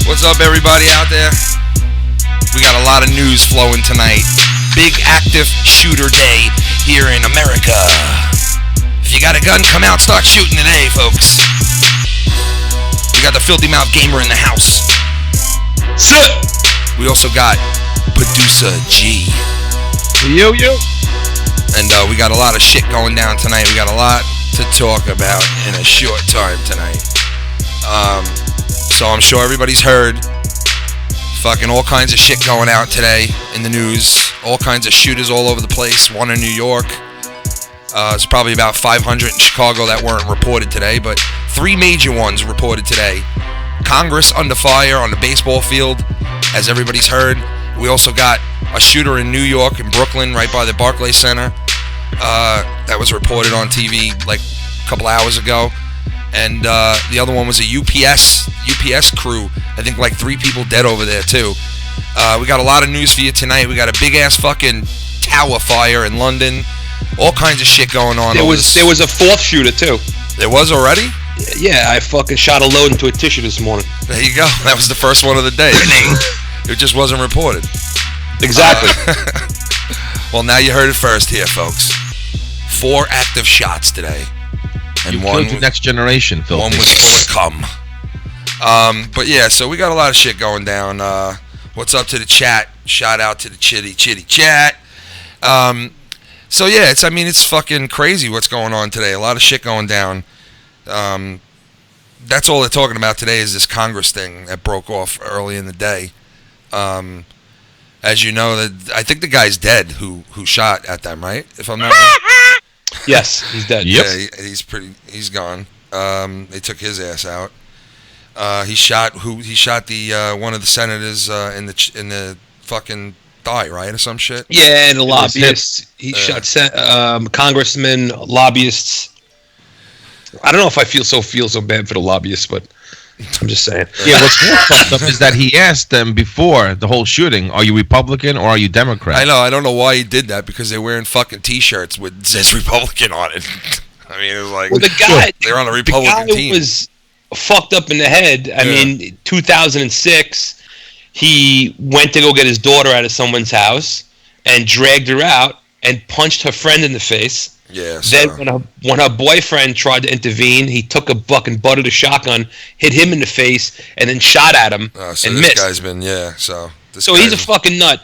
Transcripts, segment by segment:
What's up, everybody out there? We got a lot of news flowing tonight. Big active shooter day here in America. If you got a gun, come out, start shooting today, folks. We got the Filthy Mouth Gamer in the house. Sit. We also got Producer G. Yo. And we got a lot of shit going down tonight. We got a lot to talk about in a short time tonight. So I'm sure everybody's heard fucking all kinds of shit going out today in the news. All kinds of shooters all over the place. One in New York. There's probably about 500 in Chicago that weren't reported today, but 3 major ones reported today. Congress under fire on the baseball field, as everybody's heard. We also got a shooter in New York, in Brooklyn, right by the Barclays Center. That was reported on TV like a couple hours ago. And the other one was a UPS crew. I think like 3 people dead over there too. We got a lot of news for you tonight. We got a big ass fucking tower fire in London. All kinds of shit going on. There was a 4th shooter too. There was already? Yeah, I fucking shot a load into a tissue this morning. There you go. That was the first one of the day. It just wasn't reported. Exactly. Well, now you heard it first here, folks. 4 active shots today. And you killed the next generation, Phil. One was bullet cum. But yeah, so we got a lot of shit going down. What's up to the chat? Shout out to the chitty chat. So yeah, it's fucking crazy what's going on today. A lot of shit going down. That's all they're talking about today is this Congress thing that broke off early in the day. As you know, I think the guy's dead who shot at them, right? If I'm not wrong. Yes, he's dead. Yep. Yeah, he's gone. They took his ass out. He shot the one of the senators in the fucking thigh, right, or some shit. Yeah, and the lobbyists. He shot congressmen, lobbyists. I don't know if I feel so bad for the lobbyists, but I'm just saying. Yeah, what's more fucked up is that he asked them before the whole shooting, are you Republican or are you Democrat? I know. I don't know why he did that, because they're wearing fucking T-shirts with says Republican on it. I mean, it was like, well, they're on a Republican team. The guy was fucked up in the head. I mean, 2006, he went to go get his daughter out of someone's house and dragged her out and punched her friend in the face. Yeah. Then when her boyfriend tried to intervene, he took a fucking butt of the shotgun, hit him in the face, and then shot at him so and this missed. Guy's been So he's a fucking nut,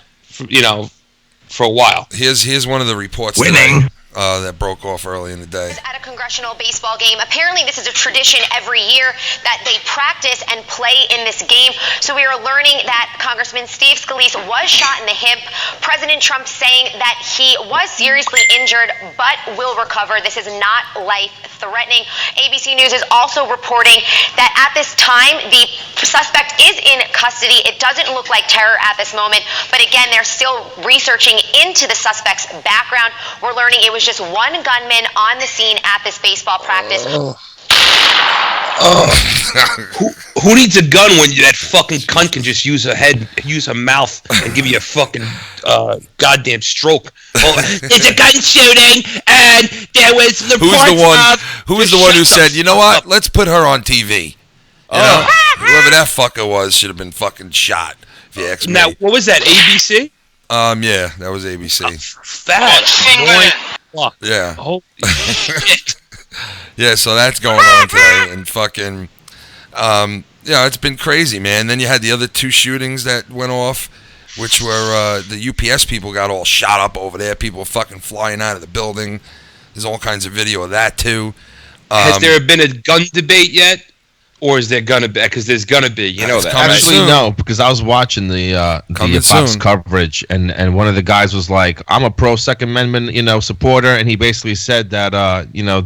for a while. Here's one of the reports. Winning. That broke off early in the day. At a congressional baseball game. Apparently this is a tradition every year that they practice and play in this game. So we are learning that Congressman Steve Scalise was shot in the hip. President Trump saying that he was seriously injured but will recover. This is not life-threatening. ABC News is also reporting that at this time the suspect is in custody. It doesn't look like terror at this moment, but again, they're still researching into the suspect's background. We're learning it was just one gunman on the scene at this baseball practice. Who needs a gun when that fucking cunt can just use her head, use her mouth, and give you a fucking goddamn stroke? It's a gun shooting, and there was Who was the one who said, you know what? Let's put her on TV. You know? Whoever that fucker was should have been fucking shot. If you ask me. Now, what was that? ABC? Yeah, that was ABC. Fat. Yeah. Holy shit. Yeah, so that's going on today, and fucking, it's been crazy, man. Then you had the other 2 shootings that went off, which were the UPS people got all shot up over there. People were fucking flying out of the building. There's all kinds of video of that too. Has there been a gun debate yet? Or is there gonna be? Because there's gonna be, you know that. Actually, no, because I was watching the Fox coverage, and one of the guys was like, "I'm a pro Second Amendment, supporter," and he basically said that,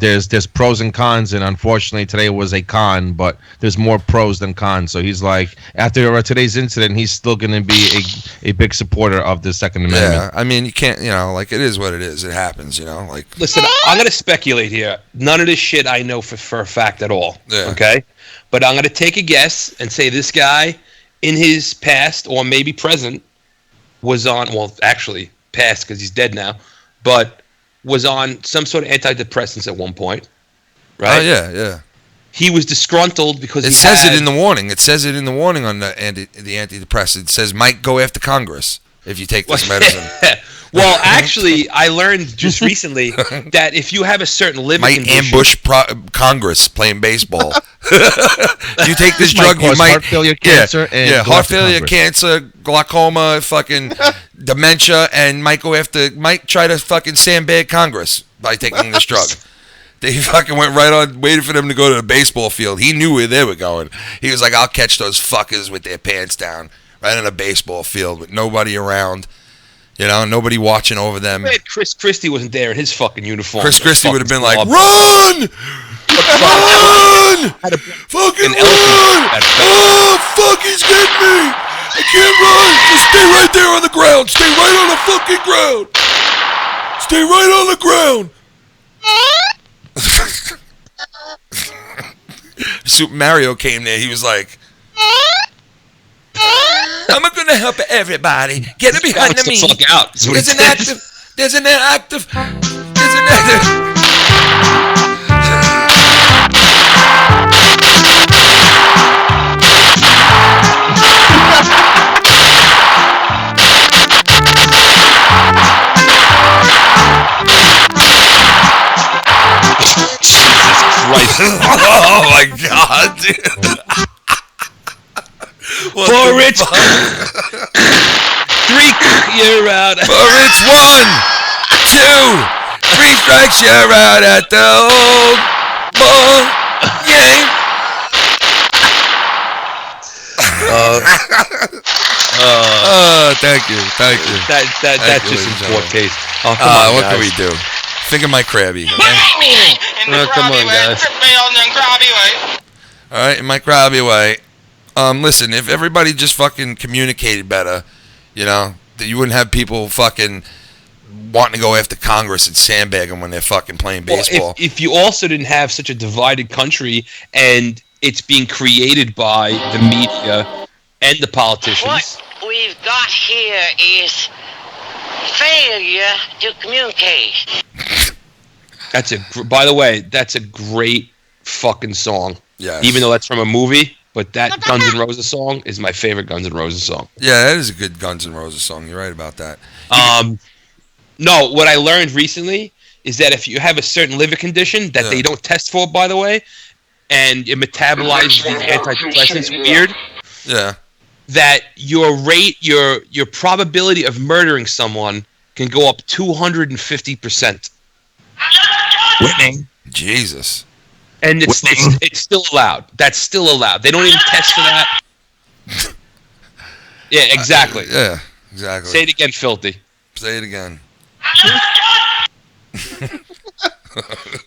there's pros and cons, and unfortunately today was a con, but there's more pros than cons. So he's like, after today's incident, he's still gonna be a big supporter of the Second Amendment. Yeah, I mean, you can't, it is what it is. It happens, Listen, I'm gonna speculate here. None of this shit I know for a fact at all. Yeah. Okay. But I'm going to take a guess and say this guy in his past or maybe present was on, well, actually past because he's dead now, but was on some sort of antidepressants at one point, right? Oh, yeah. He was disgruntled because it says it in the warning. It says it in the warning on the antidepressant. It says, might go after Congress if you take this medicine. Well, actually, I learned just recently that if you have a certain living condition, ambush Congress playing baseball. You take this drug, you might heart failure, cancer, heart failure, cancer, glaucoma, fucking dementia, and might try to fucking sandbag Congress by taking this drug. They fucking went right on, waited for them to go to the baseball field. He knew where they were going. He was like, I'll catch those fuckers with their pants down right on a baseball field with nobody around. Nobody watching over them. Chris Christie wasn't there in his fucking uniform. Chris Christie would have been like, run! Run! Fucking run! Oh, fuck, he's getting me! I can't run! Just stay right there on the ground! Stay right on the fucking ground! Stay right on the ground! Super Mario came there, he was like, I'm gonna help everybody. Get it behind the me. Fuck out. There's an active. Jesus Christ. Oh my God, dude. For it's 3, you're out. For it's 1, 2, 3 strikes, you're out at the old ball game. Thank you. That's just in poor taste. Oh, come on, what guys. can we do? Finger my crabby. Okay? Come on, guys. All right, in my crabby way. Listen, if everybody just fucking communicated better, that you wouldn't have people fucking wanting to go after Congress and sandbag them when they're fucking playing baseball. Well, if you also didn't have such a divided country and it's being created by the media and the politicians. What we've got here is failure to communicate. By the way, that's a great fucking song. Yes. Even though that's from a movie. But that Guns N' Roses song is my favorite Guns N' Roses song. Yeah, that is a good Guns N' Roses song. You're right about that. No, what I learned recently is that if you have a certain liver condition that they don't test for, by the way, and it metabolizes these antidepressants weird, that your probability of murdering someone can go up 250%. Winning. Jesus. And it's still allowed. That's still allowed. They don't even test for that. Yeah, exactly. Yeah, exactly. Say it again, filthy. Say it again.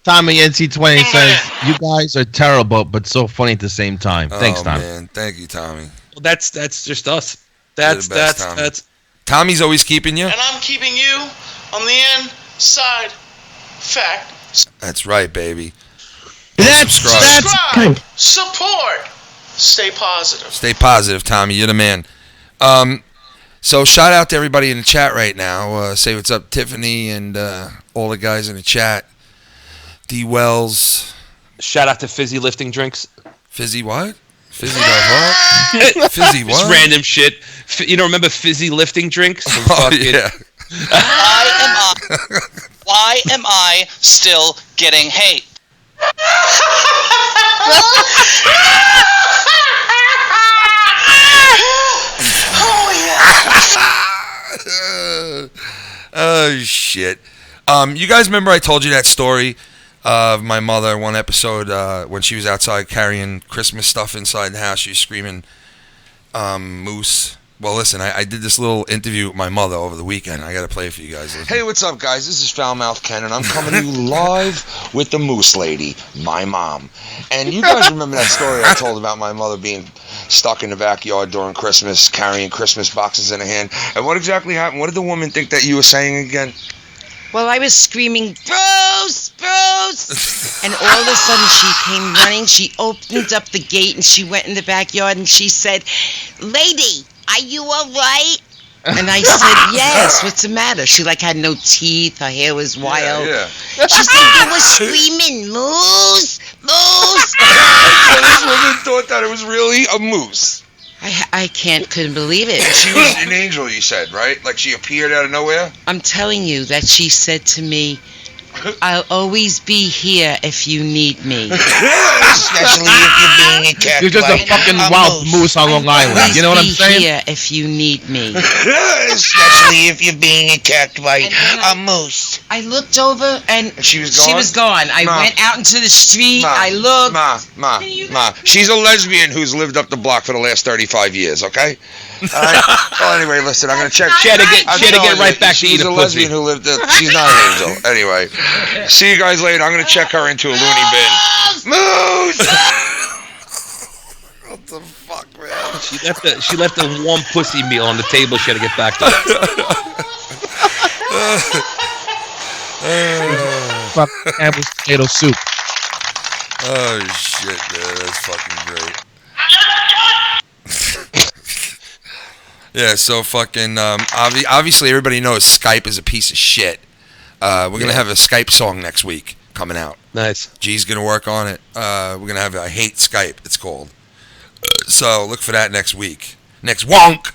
Tommy NC20 says, you guys are terrible, but so funny at the same time. Thanks, Tommy. Man. Thank you, Tommy. Well, that's just us. That's Tommy's always keeping you. And I'm keeping you on the inside fact. That's right, baby. Subscribe. Support. Stay positive. Stay positive, Tommy. You're the man. So shout out to everybody in the chat right now. Say what's up, Tiffany, and all the guys in the chat. D Wells. Shout out to Fizzy Lifting Drinks. Fizzy what? Fizzy what? Fizzy what? It's random shit. Remember Fizzy Lifting Drinks? Yeah. Why am I still getting hate? Oh shit! You guys remember I told you that story of my mother one episode when she was outside carrying Christmas stuff inside the house. She was screaming moose. Well, listen, I did this little interview with my mother over the weekend. I got to play it for you guys. Listen. Hey, what's up, guys? This is Foulmouth Ken, and I'm coming to you live with the Moose Lady, my mom. And you guys remember that story I told about my mother being stuck in the backyard during Christmas, carrying Christmas boxes in her hand? And what exactly happened? What did the woman think that you were saying again? Well, I was screaming, Bruce, Bruce! And all of a sudden she came running. She opened up the gate and she went in the backyard and she said, Lady, are you all right? And I said, yes, what's the matter? She had no teeth, her hair was wild. Yeah. She said, you were screaming, moose, moose. So this woman thought that it was really a moose. I couldn't believe it. She was an angel, you said, right? Like she appeared out of nowhere? I'm telling you that she said to me, I'll always be here if you need me. Especially if you're being attacked. You're just a fucking wild moose on Long Island. You know what I'm saying? Be here if you need me. Especially if you're being attacked by a moose. I looked over and she was gone. She was gone. I went out into the street. I looked. Ma. She's a lesbian who's lived up the block for the last 35 years, okay? All right. Well, anyway, listen, I'm going to check. She had to get right back to eat a pussy. She's a lesbian who lived she's not an angel. Anyway, see you guys later. I'm going to check her into a loony bin. Moose! What the fuck, man? She left a warm pussy meal on the table. She had to get back to it. Fuck Campbell's potato soup. Oh shit, man, that's fucking great. Yeah, so fucking obviously everybody knows Skype is a piece of shit. We're gonna have a Skype song next week coming out. Nice. G's gonna work on it. We're gonna have I Hate Skype. It's called. So look for that next week. Next wonk.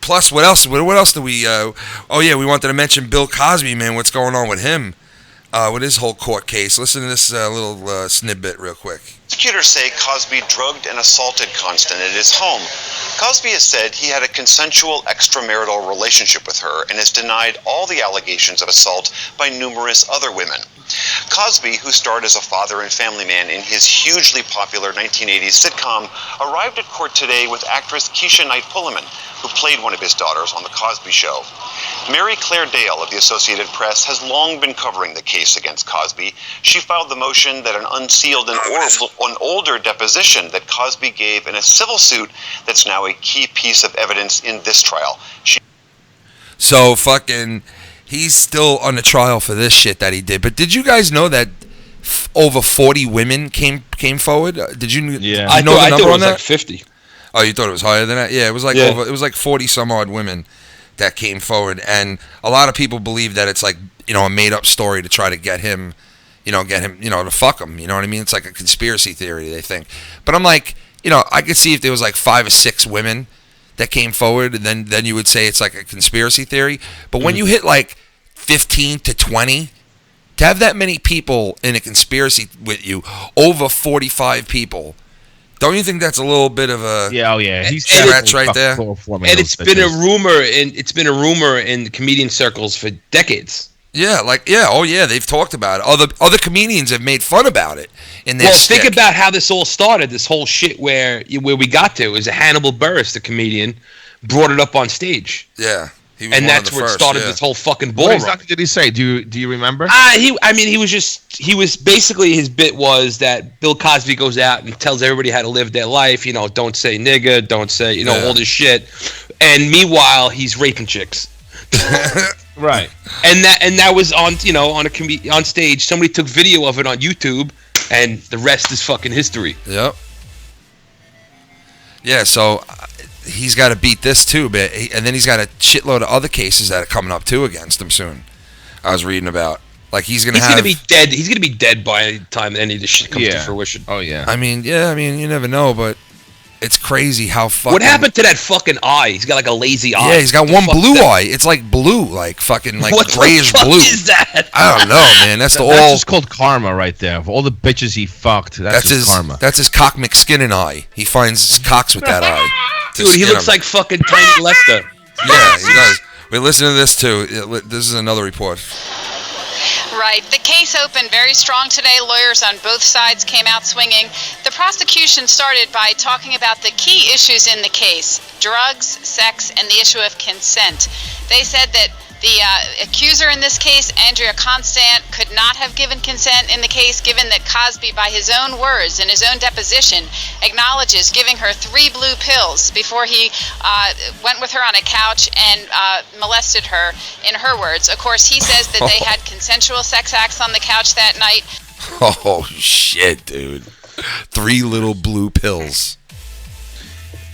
Plus, what else? What else do we? Oh yeah, we wanted to mention Bill Cosby, man. What's going on with him? With his whole court case. Listen to this little snippet real quick. Prosecutors say Cosby drugged and assaulted Constant at his home. Cosby has said he had a consensual extramarital relationship with her and has denied all the allegations of assault by numerous other women. Cosby, who starred as a father and family man in his hugely popular 1980s sitcom, arrived at court today with actress Keisha Knight-Pulliam, who played one of his daughters on The Cosby Show. Mary Claire Dale of the Associated Press has long been covering the case against Cosby. She filed the motion that an unsealed and older deposition that Cosby gave in a civil suit that's now a key piece of evidence in this trial. So fucking, he's still on the trial for this shit that he did. But did you guys know that over 40 women came forward? Did you? Yeah. I know the number it was on that. like 50. Oh, you thought it was higher than that? Yeah, it was like over. It was like 40 some odd women that came forward, and a lot of people believe that it's like, you know, a made up story to try to get him, to fuck him. You know what I mean? It's like a conspiracy theory, they think. But I'm like, I could see if there was like 5 or 6 women that came forward, and then you would say it's like a conspiracy theory. But when you hit like 15 to 20, to have that many people in a conspiracy with you, over 45 people. Don't you think that's a little bit of a He's stretch right there? And it's been a rumor in comedian circles for decades. Yeah, they've talked about it. Other comedians have made fun about it in their stick. Think about how this all started. This whole shit where we got to is a Hannibal Buress, the comedian, brought it up on stage. Yeah. And that's where it started this whole fucking bull. What exactly did he say? Do you remember? He was basically, his bit was that Bill Cosby goes out and tells everybody how to live their life. Don't say nigga, don't say all this shit. And meanwhile, he's raping chicks. Right. And that was on on stage. Somebody took video of it on YouTube, and the rest is fucking history. Yep. Yeah. So. He's got to beat this too, and then he's got a shitload of other cases that are coming up too against him soon. I was reading about, like he's gonna be dead. He's gonna be dead by the time any of this shit comes to fruition. Oh yeah. I mean, you never know, but It's crazy how fucking. What happened to that fucking eye? He's got like a lazy eye. Yeah, he's got one blue eye. It's like blue, like fucking like what grayish the fuck blue. Is that? I don't know, man. That's That's just called karma right there. Of all the bitches he fucked, that's just his karma. That's his cock McSkinnin eye. He finds cocks with that eye. Dude, he looks like fucking Tiny Lester. Yeah, he does. We listen to this too. This is another report. Right. The case opened very strong today. Lawyers on both sides came out swinging. The prosecution started by talking about the key issues in the case: drugs, sex, and the issue of consent. They said that the accuser in this case, Andrea Constant, could not have given consent in the case, given that Cosby, by his own words in his own deposition, acknowledges giving her 3 blue pills before he went with her on a couch and molested her, in her words. Of course, he says that they had consensual sex acts on the couch that night. Oh, shit, dude. 3 little blue pills.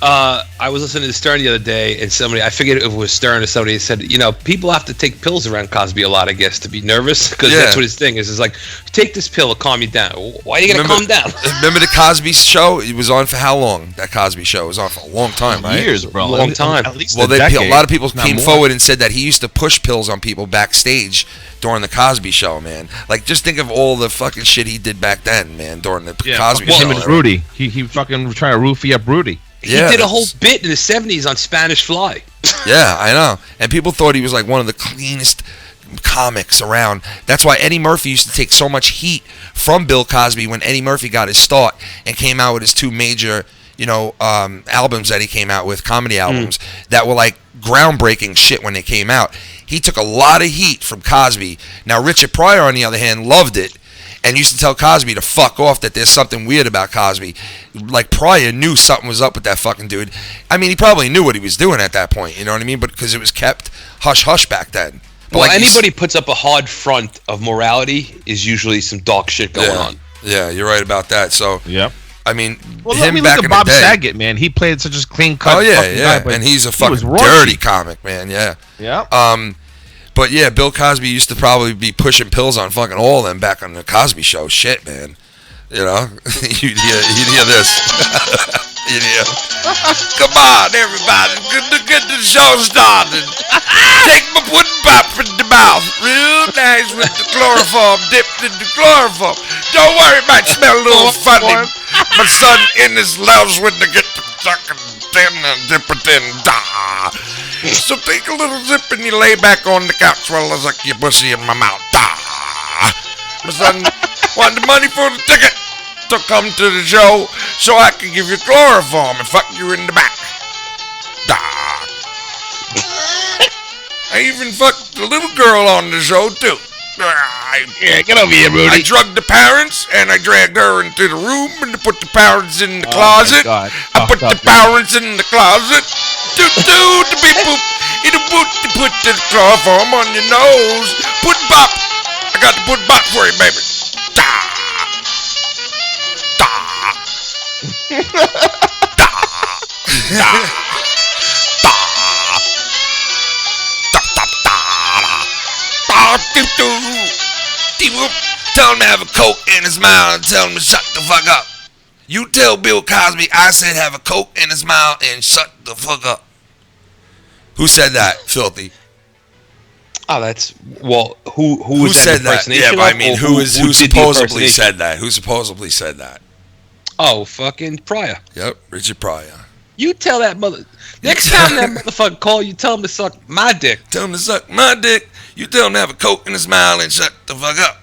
I was listening to Stern the other day, and somebody, I figured if it was Stern or somebody, said, you know, people have to take pills around Cosby a lot, I guess, to be nervous, because that's what his thing is. It's like, take this pill, it'll calm you down. Why are you going to calm down? Remember the Cosby show? It was on for how long? That Cosby show was on for a long time, right? Years, bro. Long time. At least well, a lot of people came more. forward and said that he used to push pills on people backstage during the Cosby show, man. Like, just think of all the fucking shit he did back then, man, during the Cosby show. Him and Rudy. He fucking tried to roofie up Rudy. He did a whole bit in the 70s on Spanish Fly. Yeah, I know. And people thought he was like one of the cleanest comics around. That's why Eddie Murphy used to take so much heat from Bill Cosby when Eddie Murphy got his start and came out with his 2 major, albums that he came out with, comedy albums, that were like groundbreaking shit when they came out. He took a lot of heat from Cosby. Now, Richard Pryor, on the other hand, loved it and used to tell Cosby to fuck off, that there's something weird about Cosby. Like, Pryor knew something was up with that fucking dude. I mean, he probably knew what he was doing at that point, you know what I mean? But because it was kept hush-hush back then. But well, like anybody puts up a hard front of morality is usually some dark shit going on. Yeah, you're right about that. So, yep. I mean, well, him look back at in Bob the day, Saget, man. He played such a clean cut. Oh, yeah. Guy, and he's a fucking was dirty comic, man, yeah. Yeah. But yeah, Bill Cosby used to probably be pushing pills on fucking all of them back on the Cosby Show. Shit, man. You know? You'd hear this. You'd hear, come on, everybody. Get the show started. Take my pudding pop in the mouth. Real nice with the chloroform. Dipped in the chloroform. Don't worry, it might smell a little funny. My son Ennis loves when they get the fucking thin and dip it in. So take a little zip and you lay back on the couch while I suck your pussy in my mouth. My son wanted money for the ticket to come to the show so I could give you chloroform and fuck you in the back. I even fucked the little girl on the show too. Yeah, get over here, Rudy. I drugged the parents and I dragged her into the room and put the parents in the closet. I put the parents in the closet. Do the beep boop. It'll put the chloroform on your nose. Put bop. I got to put bop for you, baby. Tell him to have a Coke in his mouth and tell him to shut the fuck up. You tell Bill Cosby I said have a Coke in his mouth and shut the fuck up. Who said that, Filthy? Oh, that's who said that? Yeah, but I mean, who supposedly said that? Who supposedly said that? Oh, fucking Pryor. Yep, Richard Pryor. You tell that next time that motherfucker call you, tell him to suck my dick. Tell him to suck my dick. You tell him to have a Coke in his mouth and shut the fuck up.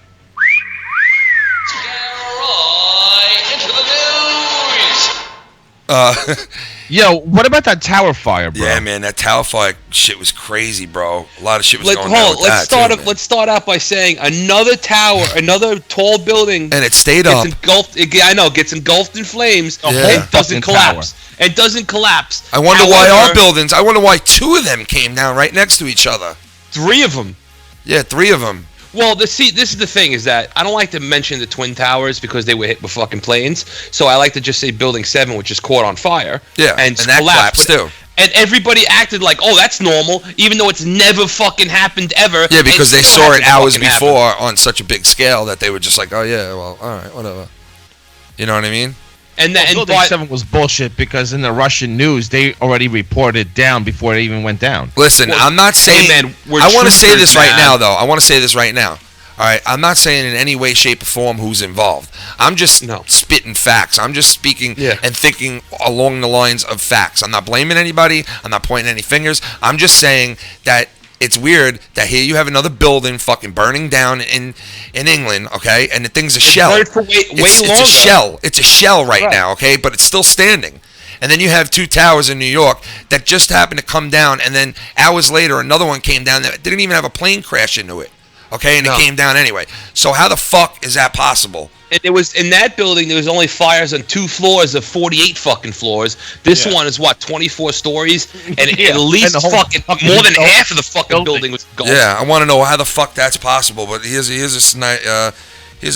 Yo, what about that tower fire, bro? Yeah, man, that tower fire shit was crazy, bro. A lot of shit was going on with that. Let's start out by saying another tower, another tall building, and it stayed up. Gets engulfed in flames. It doesn't collapse. It doesn't collapse. I wonder why our buildings. I wonder why 2 of them came down right next to each other. 3 of them. Yeah, 3 of them. Well, this is the thing, is that I don't like to mention the Twin Towers because they were hit with fucking planes. So I like to just say Building 7, which is caught on fire. Yeah, and that collapsed too. And everybody acted like, oh, that's normal, even though it's never fucking happened ever. Yeah, because they saw it hours before on such a big scale that they were just like, oh, yeah, well, all right, whatever. You know what I mean? And Building 7 was bullshit because in the Russian news they already reported down before it even went down. Listen, I'm not saying. man, I want to say this right now, though. I want to say this right now. All right, I'm not saying in any way, shape, or form who's involved. I'm just spitting facts. I'm just speaking and thinking along the lines of facts. I'm not blaming anybody. I'm not pointing any fingers. I'm just saying that it's weird that here you have another building fucking burning down in England, okay? And the thing's a shell. It's a shell. It's a shell right now, okay? But it's still standing. And then you have 2 towers in New York that just happened to come down, and then hours later another one came down that didn't even have a plane crash into it, okay? And it came down anyway. So how the fuck is that possible? And it was in that building. There was only fires on 2 floors of 48 fucking floors. This one is what 24 stories, and at least fucking more than half of the fucking building was gone. Yeah, I want to know how the fuck that's possible. But here's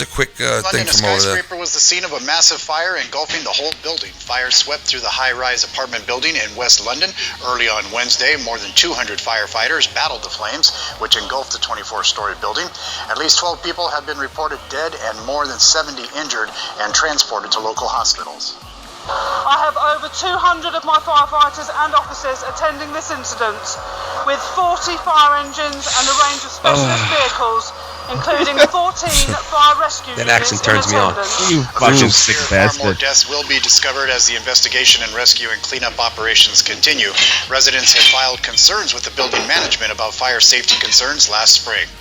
a quick thing from over there. Skyscraper was the scene of a massive fire engulfing the whole building. Fire swept through the high-rise apartment building in West London. Early on Wednesday, more than 200 firefighters battled the flames, which engulfed the 24-story building. At least 12 people have been reported dead and more than 70 injured and transported to local hospitals. I have over 200 of my firefighters and officers attending this incident, with 40 fire engines and a range of specialist vehicles, including 14 fire rescue units. That accent turns me on. You fucking sick bastard. Far more deaths will be discovered as the investigation and rescue and cleanup operations continue. Residents had filed concerns with the building management about fire safety concerns last spring.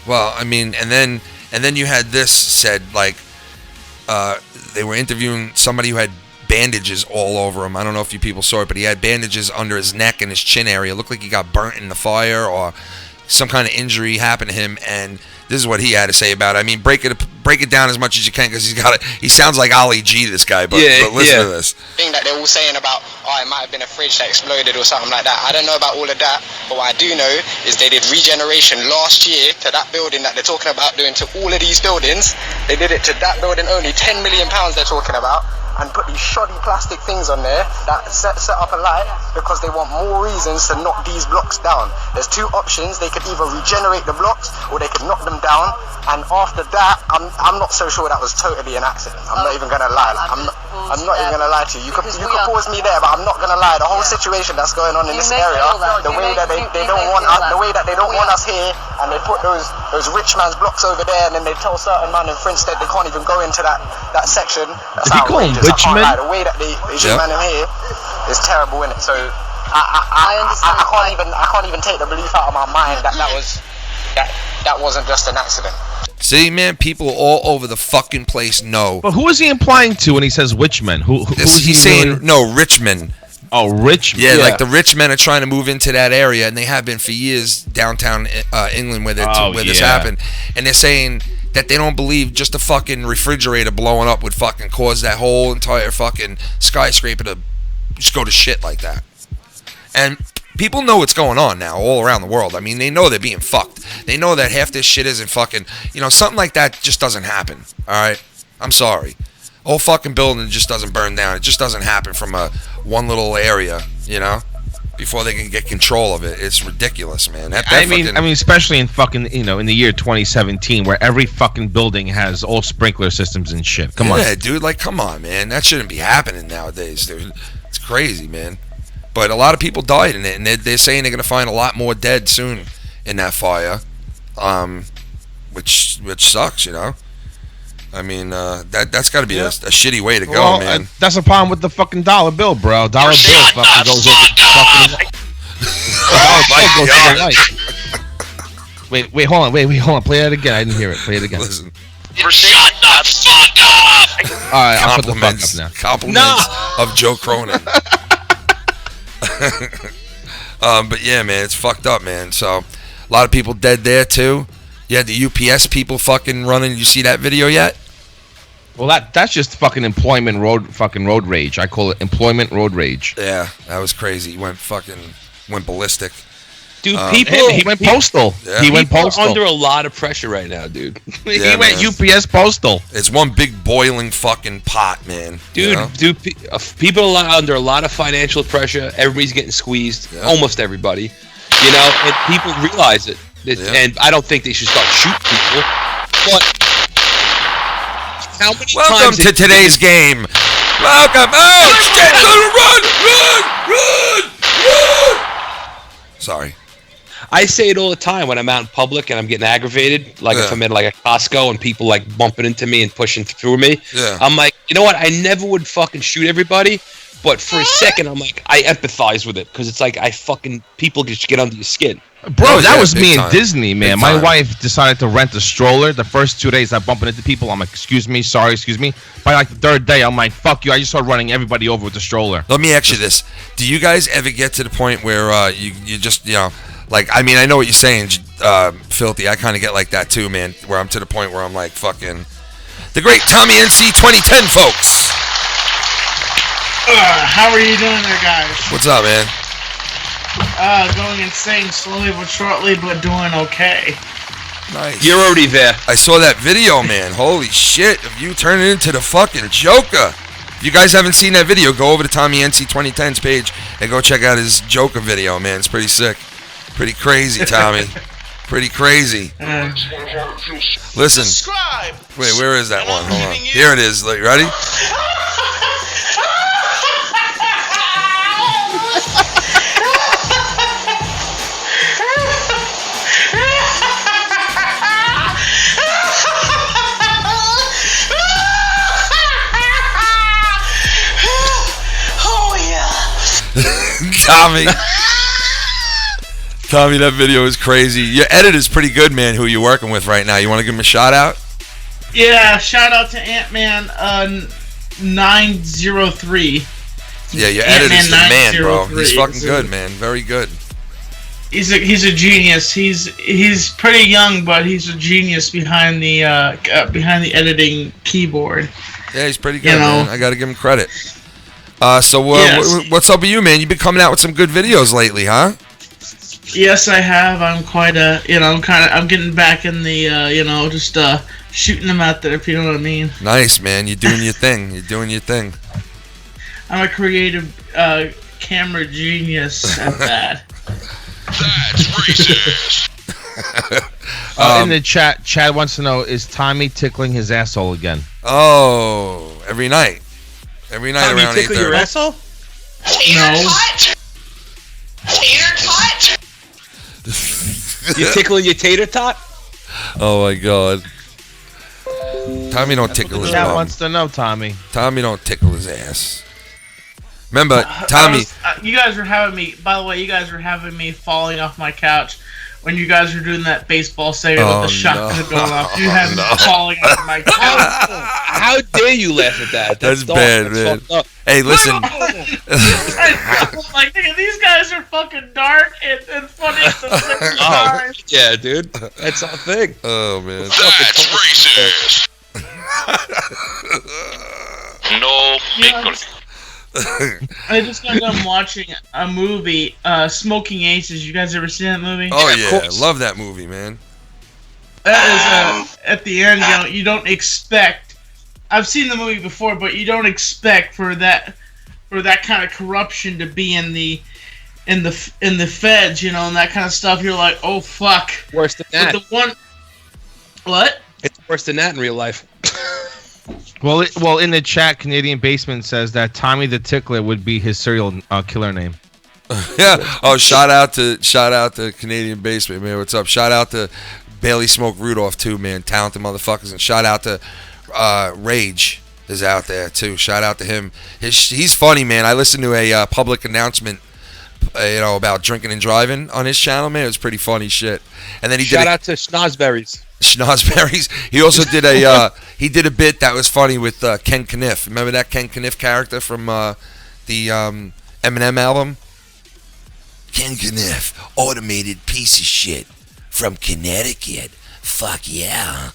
Well, I mean, and then you had this said, like, they were interviewing somebody who had bandages all over him. I don't know if you people saw it, but he had bandages under his neck and his chin area. It looked like he got burnt in the fire or some kind of injury happened to him, and this is what he had to say about it. I mean, break it down as much as you can, because he sounds like Ali G, this guy, but listen to this. Thing that they're all saying about, it might have been a fridge that exploded or something like that. I don't know about all of that, but what I do know is they did regeneration last year to that building that they're talking about doing to all of these buildings. They did it to that building only. £10 million they're talking about. And put these shoddy plastic things on there that set up a light, because they want more reasons to knock these blocks down. There's 2 options. They could either regenerate the blocks or they could knock them down. And after that, I'm not so sure that was totally an accident. I'm not even gonna lie. I'm not even gonna lie to you. You could pause me there, but I'm not gonna lie. The whole situation that's going on in this area, the way that they don't want us here, and they put those rich man's blocks over there, and then they tell certain man in Frinstead they can't even go into that section. That's outrageous. I can't lie. The way that they just man him here is terrible, innit? So I can't even take the belief out of my mind that wasn't just an accident. See, man, people all over the fucking place know. But who is he implying to when he says witch men? He's saying rich men. Oh, rich men. Yeah, like the rich men are trying to move into that area, and they have been for years downtown England where this happened. And they're saying that they don't believe just a fucking refrigerator blowing up would fucking cause that whole entire fucking skyscraper to just go to shit like that. And people know what's going on now all around the world. I mean, they know they're being fucked. They know that half this shit isn't fucking, something like that just doesn't happen. All right? I'm sorry. Whole fucking building just doesn't burn down. It just doesn't happen from one little area, before they can get control of it. It's ridiculous, man. I mean, especially in fucking, in the year 2017, where every fucking building has all sprinkler systems and shit. Come on. Yeah, dude, like, come on, man. That shouldn't be happening nowadays, dude. It's crazy, man. But a lot of people died in it, and they're saying they're going to find a lot more dead soon in that fire, which sucks, I mean, that's got to be a shitty way to go, man. That's a problem with the fucking dollar bill, bro. Dollar bill fucking goes over fucking. Wait, hold on. Play that again. I didn't hear it. Play it again. Listen. Shut the fuck up! All right, I'll put the fuck up now. Compliments of Joe Cronin. But yeah, man, it's fucked up, man. So a lot of people dead there too. You had the UPS people fucking running. You see that video yet? Well, that's just fucking road rage. I call it employment road rage. Yeah, that was crazy. He went ballistic. Dude, he went postal. Yeah. He went postal. Under a lot of pressure right now, dude. He went UPS postal. It's one big boiling fucking pot, man. Dude, people are under a lot of financial pressure. Everybody's getting squeezed. Yeah. Almost everybody. And people realize it. And I don't think they should start shooting people. But how many Welcome to today's game. Welcome. Oh, shit. Run. Sorry. I say it all the time when I'm out in public and I'm getting aggravated. Like if I'm at like a Costco and people like bumping into me and pushing through me. Yeah. I'm like, you know what? I never would fucking shoot everybody. But for a second, I'm like, I empathize with it. Because it's like, people just get under your skin. Bro, that was me in Disney, man. Big My time. wife decided to rent a stroller. The first 2 days, I bumping into people. I'm like, excuse me, sorry, excuse me. By like the third day, I'm like, fuck you. I just started running everybody over with the stroller. Let me ask you this. Do you guys ever get to the point where you just, like, I mean, I know what you're saying, Filthy. I kind of get like that too, man, where I'm to the point where I'm like, fucking, the great Tommy NC 2010, folks. How are you doing there, guys? What's up, man? Going insane slowly but shortly, but doing okay. Nice. You're already there. I saw that video, man. Holy shit. Of you turning into the fucking Joker. If you guys haven't seen that video, go over to Tommy NC 2010's page and go check out his Joker video, man. It's pretty sick. Pretty crazy, Tommy. Pretty crazy. Listen. Subscribe. Wait, where is that one? Hold on. Here it is. Like, ready? Tommy, that video is crazy. Your edit is pretty good, man. Who you working with right now? You want to give him a shout out? Yeah, shout out to Ant-Man 903. Yeah, your editor's the man, bro. He's fucking good, man. Very good. He's a genius. He's pretty young, but he's a genius behind the editing keyboard. Yeah, he's pretty good, man. I got to give him credit. So what's up with you, man? You've been coming out with some good videos lately, huh? Yes, I have. I'm quite I'm getting back in the, just shooting them out there, if you know what I mean. Nice, man. You're doing your thing. I'm a creative camera genius at that. That's racist. In the chat, Chad wants to know, is Tommy tickling his asshole again? Oh, every night. Every night Tommy, around 8:30. tickle your asshole? No. Tater tot? You tickling your tater tot? Oh my God. Tommy don't tickle his Chat bum. wants to know, Tommy. Tommy don't tickle his ass. Remember, Tommy. You guys were having me. By the way, you guys were having me falling off my couch when you guys were doing that baseball segment with the shotgun going off. You had me falling off my couch. How dare you laugh at that? That's bad, man. Hey, listen. Like, these guys are fucking dark and funny at the same time. Yeah, dude. That's our thing. Oh, man. That's racist. No pickle. I just got done watching a movie, Smoking Aces. You guys ever seen that movie? Oh, yeah. Love that movie, man. That is, at the end, you don't expect. I've seen the movie before, but you don't expect for that kind of corruption to be in the feds, and that kind of stuff. You're like, oh fuck. Worse than that. What? It's worse than that in real life. Well, in the chat, Canadian Basement says that Tommy the Tickler would be his serial killer name. Yeah. Oh, shout out to Canadian Basement, man. What's up? Shout out to Bailey Smoke Rudolph too, man. Talented motherfuckers, and shout out to Rage is out there too. Shout out to him. He's funny, man. I listened to a public announcement, about drinking and driving on his channel, man. It was pretty funny shit. And then Shout out to Schnozberries. Schnozberries. He also did a bit that was funny with Ken Kniff. Remember that Ken Kniff character from the Eminem album? Ken Kniff, automated piece of shit from Connecticut. Fuck yeah.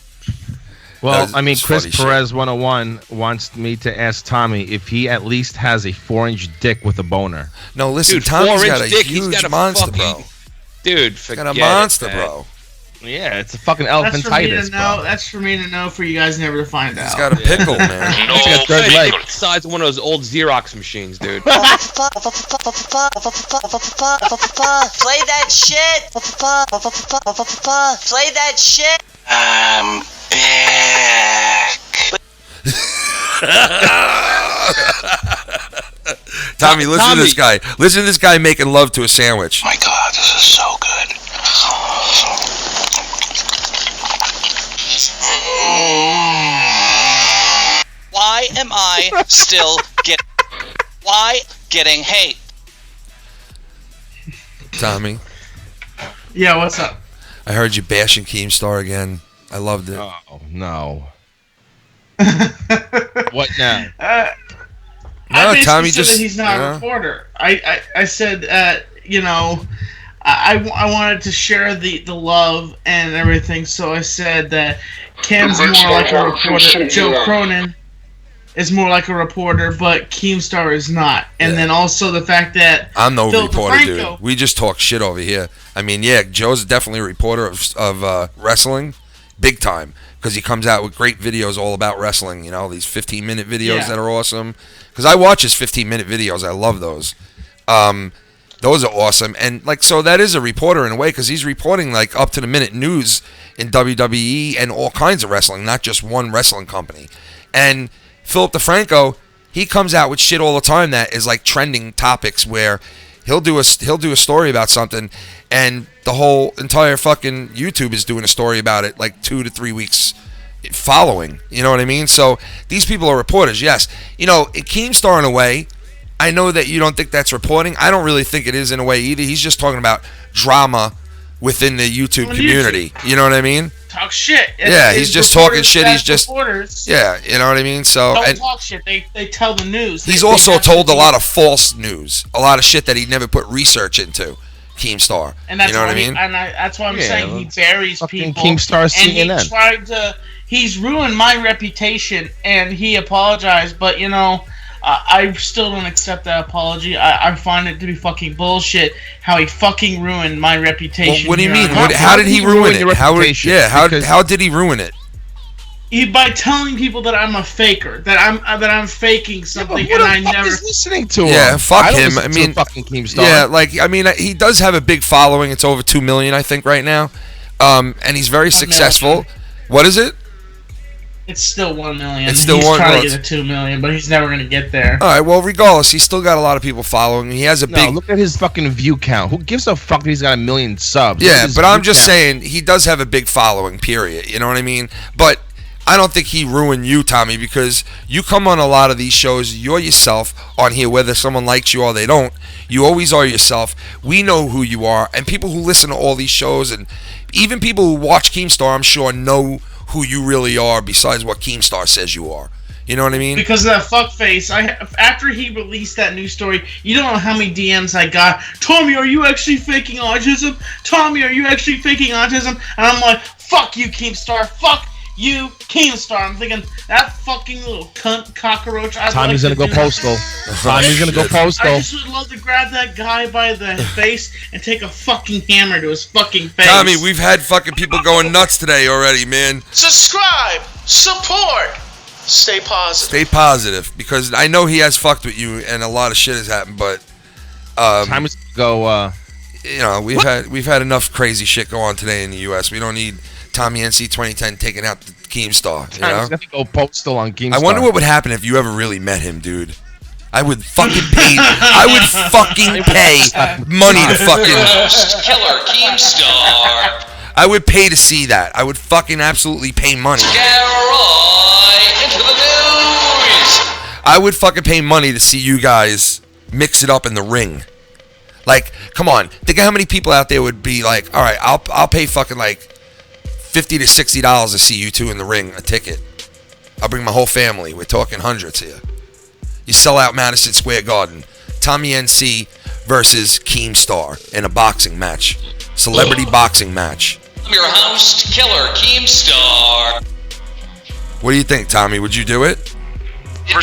Well, I mean, Chris Perez 101 wants me to ask Tommy if he at least has a 4-inch dick with a boner. No, listen, Dude, Tommy's got a dick, huge monster, bro. Dude, He's got a monster, bro. Yeah, it's a fucking elephantitis, bro. That's for me to know, for you guys never to find out. He's got a pickle, man. No He's got a third pickle. leg. The size of one of those old Xerox machines, dude. Play that shit. Play that shit. I'm back. Tommy, listen to this guy. Listen to this guy making love to a sandwich. My God, this is so good. Why am I still getting hate? Tommy. Yeah, what's up? I heard you bashing Keemstar again. I loved it. Oh, no. What now? I basically Tommy said just that he's not a reporter. I said, you know, I wanted to share the love and everything, so I said that Cam's more like a reporter. Joe CRONIN is more like a reporter, but Keemstar is not. And then also the fact that I'm no Phil reporter, DeFranco, dude. We just talk shit over here. I mean, yeah, Joe's definitely a reporter of wrestling, big time, because he comes out with great videos all about wrestling. You know, these 15-minute videos that are awesome. Because I watch his 15-minute videos. I love those. Those are awesome. And, like, so that is a reporter in a way, because he's reporting, like, up-to-the-minute news in WWE and all kinds of wrestling, not just one wrestling company. And Philip DeFranco, he comes out with shit all the time that is, like, trending topics where he'll do a story about something, and the whole entire fucking YouTube is doing a story about it, like 2 to 3 weeks following. You know what I mean? So these people are reporters, yes. You know, Keemstar, in a way, I know that you don't think that's reporting. I don't really think it is in a way either. He's just talking about drama within the YouTube community. You know what I mean? talk shit. Yeah, he's just talking shit. He's just reporters. Yeah, you know what I mean. So Don't and talk shit. They tell the news. he's They also have told to a lot of false news, a lot of shit that he never put research into. Keemstar, And that's you know what I why mean? that's why I'm saying he buries people. Keemstar and CNN. he tried to. He's ruined my reputation, and he apologized. But you know, I still don't accept that apology. I find it to be fucking bullshit. How he fucking ruined my reputation. Well, what do you here mean? on How did he ruin it? How Because- did he ruin it? By telling people that I'm a faker, that I'm faking something, who the and I fuck never is listening to him? Yeah, fuck I don't him. listen I to mean, fucking Keemstar. yeah, like I mean, he does have a big following. It's over 2 million, I think, right now. And he's very successful. What is it? It's still 1 million. It's still he's 1 trying million. to get to 2 million, but he's never going to get there. All right. Well, regardless, he's still got a lot of people following. He has a big. Look at his fucking view count. Who gives a fuck that he's got 1 million subs? Look at Yeah, his but I'm view just count. saying he does have a big following. Period. You know what I mean? But I don't think he ruined you, Tommy, because you come on a lot of these shows. You're yourself on here, whether someone likes you or they don't. You always are yourself. We know who you are, and people who listen to all these shows, and even people who watch Keemstar, I'm sure, know who you really are. Besides what Keemstar says you are. You know what I mean? Because of that fuckface, after he released that news story, you don't know how many DMs I got. Tommy, are you actually faking autism? Tommy, are you actually faking autism? And I'm like, fuck you, Keemstar. Fuck you, Keemstar. I'm thinking, that fucking little cunt cockroach. Tommy's gonna go postal. Tommy's gonna go postal. I just would love to grab that guy by the face and take a fucking hammer to his fucking face. Tommy, we've had fucking people going nuts today already, man. Subscribe, support, stay positive. Stay positive, because I know he has fucked with you, and a lot of shit has happened. But time is to go. You know, we've had enough crazy shit go on today in the U.S. We don't need Tommy NC 2010 taking out the Keemstar. You know? Time's gonna go postal on Keemstar. I wonder what would happen if you ever really met him, dude. I would fucking pay. I would fucking pay money to fucking Killer Keemstar. I would pay to see that. I would fucking absolutely pay money. Into the news. I would fucking pay money to see you guys mix it up in the ring. Like, come on. Think of how many people out there would be like, all right, I'll pay fucking like $50 to $60 to see you two in the ring, a ticket. I'll bring my whole family. We're talking hundreds here. You sell out Madison Square Garden. Tommy NC versus Keemstar in a boxing match. Celebrity boxing match. I'm your host, Killer Keemstar. What do you think, Tommy? Would you do it? I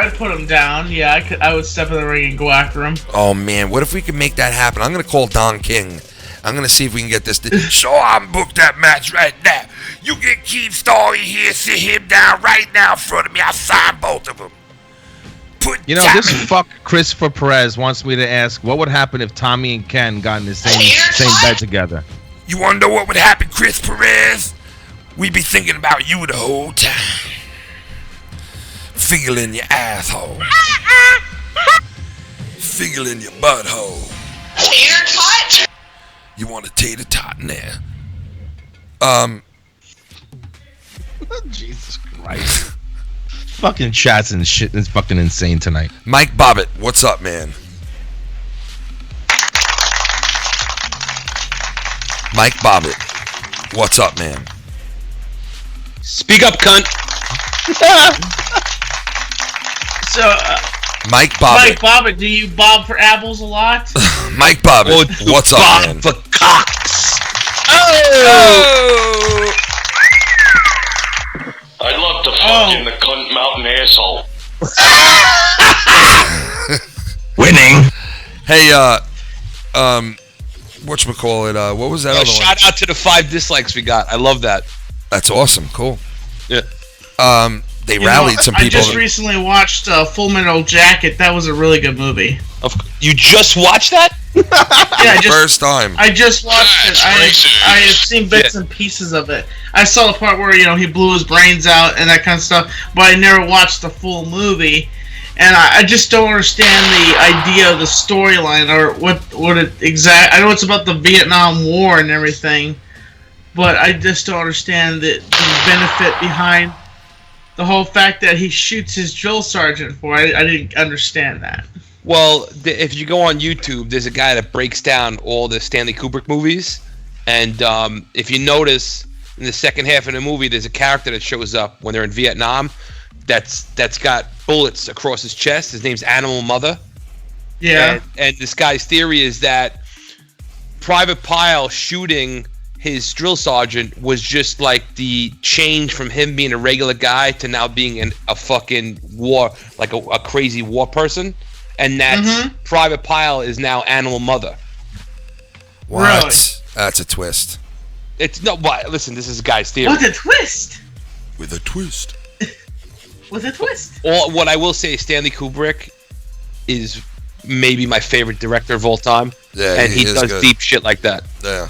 would put him down. Yeah, I would step in the ring and go after him. Oh, man. What if we could make that happen? I'm going to call Don King. I'm going to see if we can get this. So I'm booked that match right now. You get Keemstar in here, sit him down right now in front of me. I'll sign both of them. You know, this fuck Christopher Perez wants me to ask, what would happen if Tommy and Ken got in the same bed together? You want to know what would happen, Chris Perez? We'd be thinking about you the whole time. Figgling your asshole. Figgling your butthole. Tater tot? You want a tater tot in there? Jesus Christ. Fucking chats and shit is fucking insane tonight. Mike Bobbitt, what's up, man? Mike Bobbitt, what's up, man? Speak up, cunt. So, Mike Bobbitt. Mike Bobbitt, do you bob for apples a lot? Mike Bobbitt, what's up, man? For cocks. Oh! I'd love to fuck in the cunt mountain asshole. Winning. Hey, whatchamacallit, what was that other one? Shout out to the 5 dislikes we got. I love that. That's awesome. Cool. Yeah. They rallied some people. I just recently watched Full Metal Jacket. That was a really good movie. You just watched that? Yeah, first time. I just watched it. I have seen bits and pieces of it. I saw the part where he blew his brains out and that kind of stuff, but I never watched the full movie. And I just don't understand the idea of the storyline or what it exact. I know it's about the Vietnam War and everything, but I just don't understand the benefit behind the whole fact that he shoots his drill sergeant for. I didn't understand that. Well, if you go on YouTube, there's a guy that breaks down all the Stanley Kubrick movies, and if you notice in the second half of the movie, there's a character that shows up when they're in Vietnam that's got bullets across his chest. His name's Animal Mother. Yeah. And this guy's theory is that Private Pyle shooting his drill sergeant was just like the change from him being a regular guy to now being a fucking war, like a crazy war person. And that's Private Pyle is now Animal Mother. What? Really? That's a twist. It's no. What? Listen, this is a guy's theory. What a twist! With a twist. With a twist. What I will say, Stanley Kubrick is maybe my favorite director of all time. Yeah, and he does good. deep shit like that. Yeah.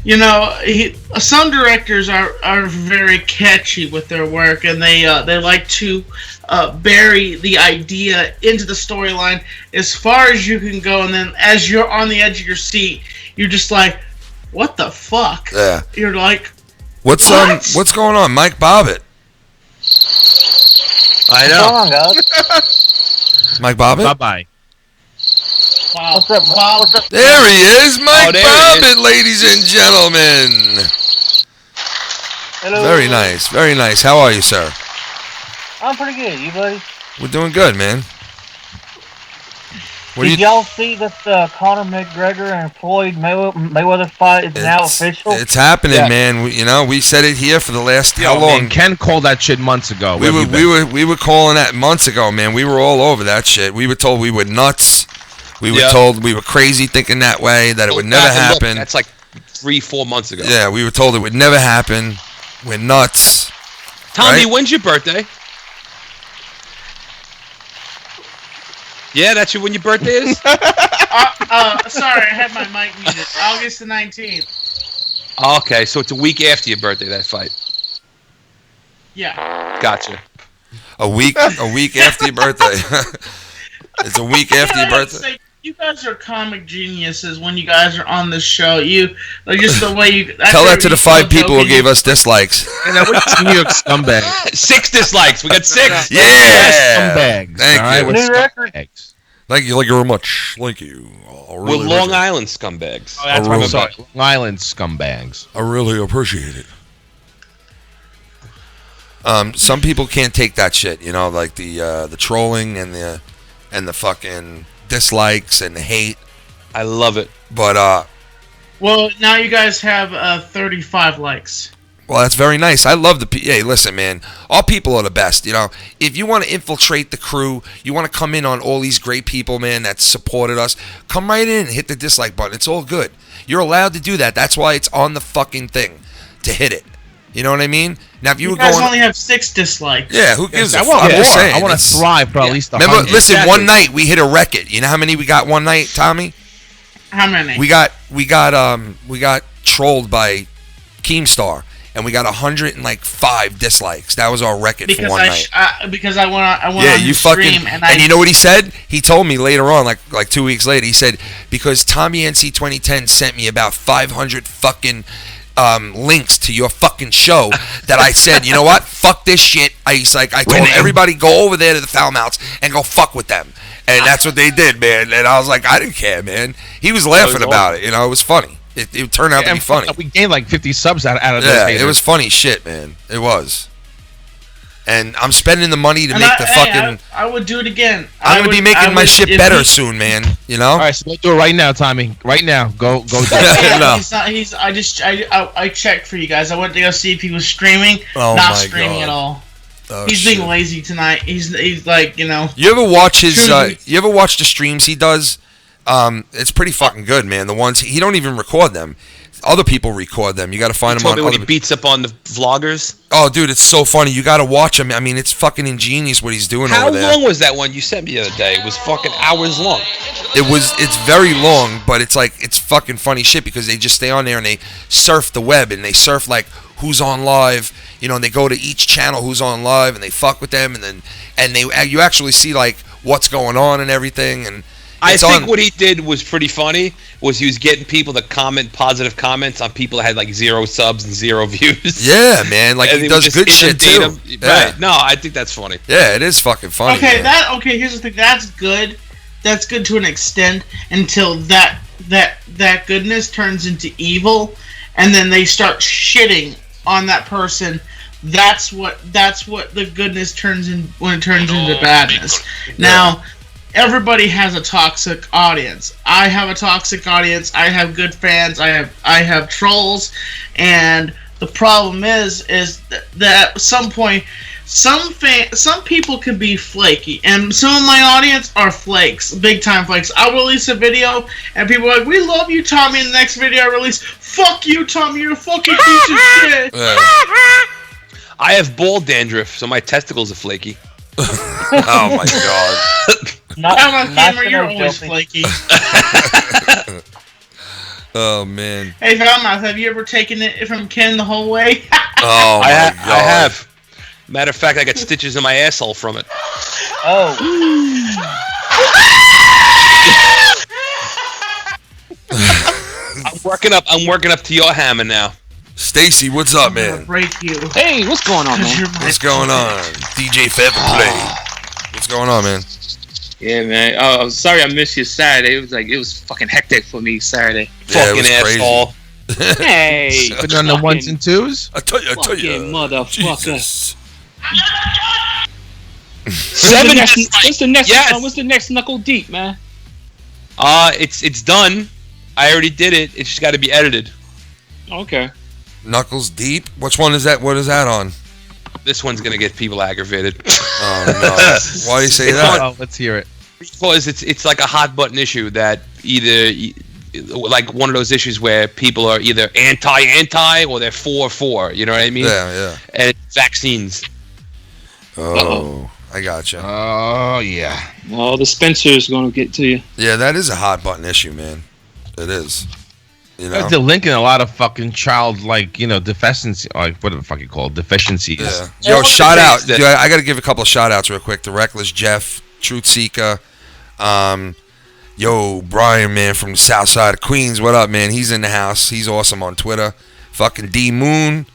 You know, some directors are very catchy with their work, and they like to bury the idea into the storyline as far as you can go, and then as you're on the edge of your seat, you're just like, "What the fuck?" Yeah. You're like, What's going on, Mike Bobbitt? I know. Mike Bobbitt? Bye-bye. wow. What's up, Bob? What's up? There he is, Mike there he Bobbitt, ladies and gentlemen. Hello. Very nice, very nice. How are you, sir? I'm pretty good. You, buddy? We're doing good, man. Did y'all see that Conor McGregor and Floyd Mayweather fight is now official? It's happening, man. We said it here for the last how long? Man, Ken called that shit months ago. We were calling that months ago, man. We were all over that shit. We were told we were nuts. We were told we were crazy thinking that way, that it would never happen. That's like 3-4 months ago. Yeah, we were told it would never happen. We're nuts. Tommy, right? when's your birthday? Yeah, that's when your birthday is? Sorry, I had my mic muted. August the 19th. Okay, so it's a week after your birthday, that fight. Yeah. Gotcha. A week after your birthday. It's a week after your birthday. You guys are comic geniuses when you guys are on this show. Just the way you tell that to the 5 people who gave us dislikes. And that was New York scumbag. 6 dislikes. We got 6. Yeah. Scumbags. Thank you. New record. Thank you very much. Thank you. We're Long Island scumbags. Oh, that's right. Sorry. Long Island scumbags. I really appreciate it. Some people can't take that shit, like the trolling and the fucking dislikes and the hate. I love it. But well, now you guys have 35 likes. Well, that's very nice. I love hey, listen, man. All people are the best, If you want to infiltrate the crew, you want to come in on all these great people, man, that supported us, come right in and hit the dislike button. It's all good. You're allowed to do that. That's why it's on the fucking thing, to hit it. You know what I mean? Now, if you guys only have 6 dislikes. Yeah, who gives a fuck? I'm just saying. I want to thrive for at least 100. Remember, listen, one night we hit a record. You know how many we got one night, Tommy? How many? We got trolled by Keemstar. and we got 105 dislikes. That was our record for one night. Because I went on you his fucking stream and you know what he said? He told me later on, like 2 weeks later, he said because Tommy NC 2010 sent me about 500 fucking links to your fucking show that I said, you know what? Fuck this shit. I told everybody go over there to the Foul Mouths and go fuck with them. And that's what they did, man. And I was like, I didn't care, man. He was laughing about it. You know, it was funny. It turned out to be funny. We gained like 50 subs out of that. Yeah, it was funny shit, man. It was. And I'm spending the money to make the fucking... I would do it again. I'm going to be making my shit better soon, man. You know? All right, so go do it right now, Tommy. Right now. Go do it. No. I checked for you guys. I went to go see if he was streaming. Oh, not streaming at all. Oh, he's being lazy tonight. He's like, you know... You ever watch his... you ever watch the streams he does? It's pretty fucking good, man. The ones... He don't even record them. Other people record them. You got to find them on. When he beats up on the vloggers. Oh, dude, it's so funny. You got to watch him. I mean, it's fucking ingenious what he's doing over there. How long was that one you sent me the other day? It was fucking hours long. It's very long, but it's fucking funny shit because they just stay on there and they surf the web and they surf like who's on live, you know, and they go to each channel who's on live and they fuck with them and you actually see like what's going on and everything and. I think what he did was pretty funny. Was he was getting people to comment positive comments on people that had like 0 subs and 0 views. Yeah, man. Like he does good shit too. Yeah. Right. No, I think that's funny. Yeah, it is fucking funny. Okay, here's the thing. That's good. That's good to an extent until that goodness turns into evil, and then they start shitting on that person. That's what the goodness turns in when it turns into badness. Yeah. Now. Everybody has a toxic audience. I have a toxic audience. I have good fans. I have trolls, and the problem is that at some point, some people can be flaky, and some of my audience are flakes, big time flakes. I'll release a video, and people are like, "We love you, Tommy." In the next video I release, "Fuck you, Tommy. You're a fucking piece of shit." I have ball dandruff, so my testicles are flaky. Oh my god. You're always flaky. Oh man. Hey, Foulmouth, have you ever taken it from Ken the whole way? Oh my god. I have. Matter of fact, I got stitches in my asshole from it. Oh. I'm working up to your hammer now. Stacy, what's up, man? Break you. Hey, what's going on, man? What's going on? DJ Featherplay. What's going on, man? Yeah, man. Oh, I'm sorry I missed you Saturday. It was fucking hectic for me Saturday. Yeah, fucking asshole. Hey, put on the 1s and 2s. I tell you, motherfucker. What's the next knuckle deep, man? It's done. I already did it. It's just got to be edited. Okay. Knuckles Deep? Which one is that? What is that on? This one's gonna get people aggravated. Oh no! Why do you say that? Let's hear it. Because it's like a hot button issue that either like one of those issues where people are either anti or they're for. You know what I mean? Yeah. And it's vaccines. Oh, I gotcha. Oh yeah. Well, the Spencer's gonna get to you. Yeah, that is a hot button issue, man. It is. You know? They're linking a lot of fucking child, like, you know, deficiency, like, what the fuck you call it? Deficiencies. Yeah. Yo, shout out. Dude, I got to give a couple of shout outs real quick. The Reckless Jeff, Truth Seeker. Yo, Brian, man, from the south side of Queens. What up, man? He's in the house. He's awesome on Twitter. Fucking D Moon.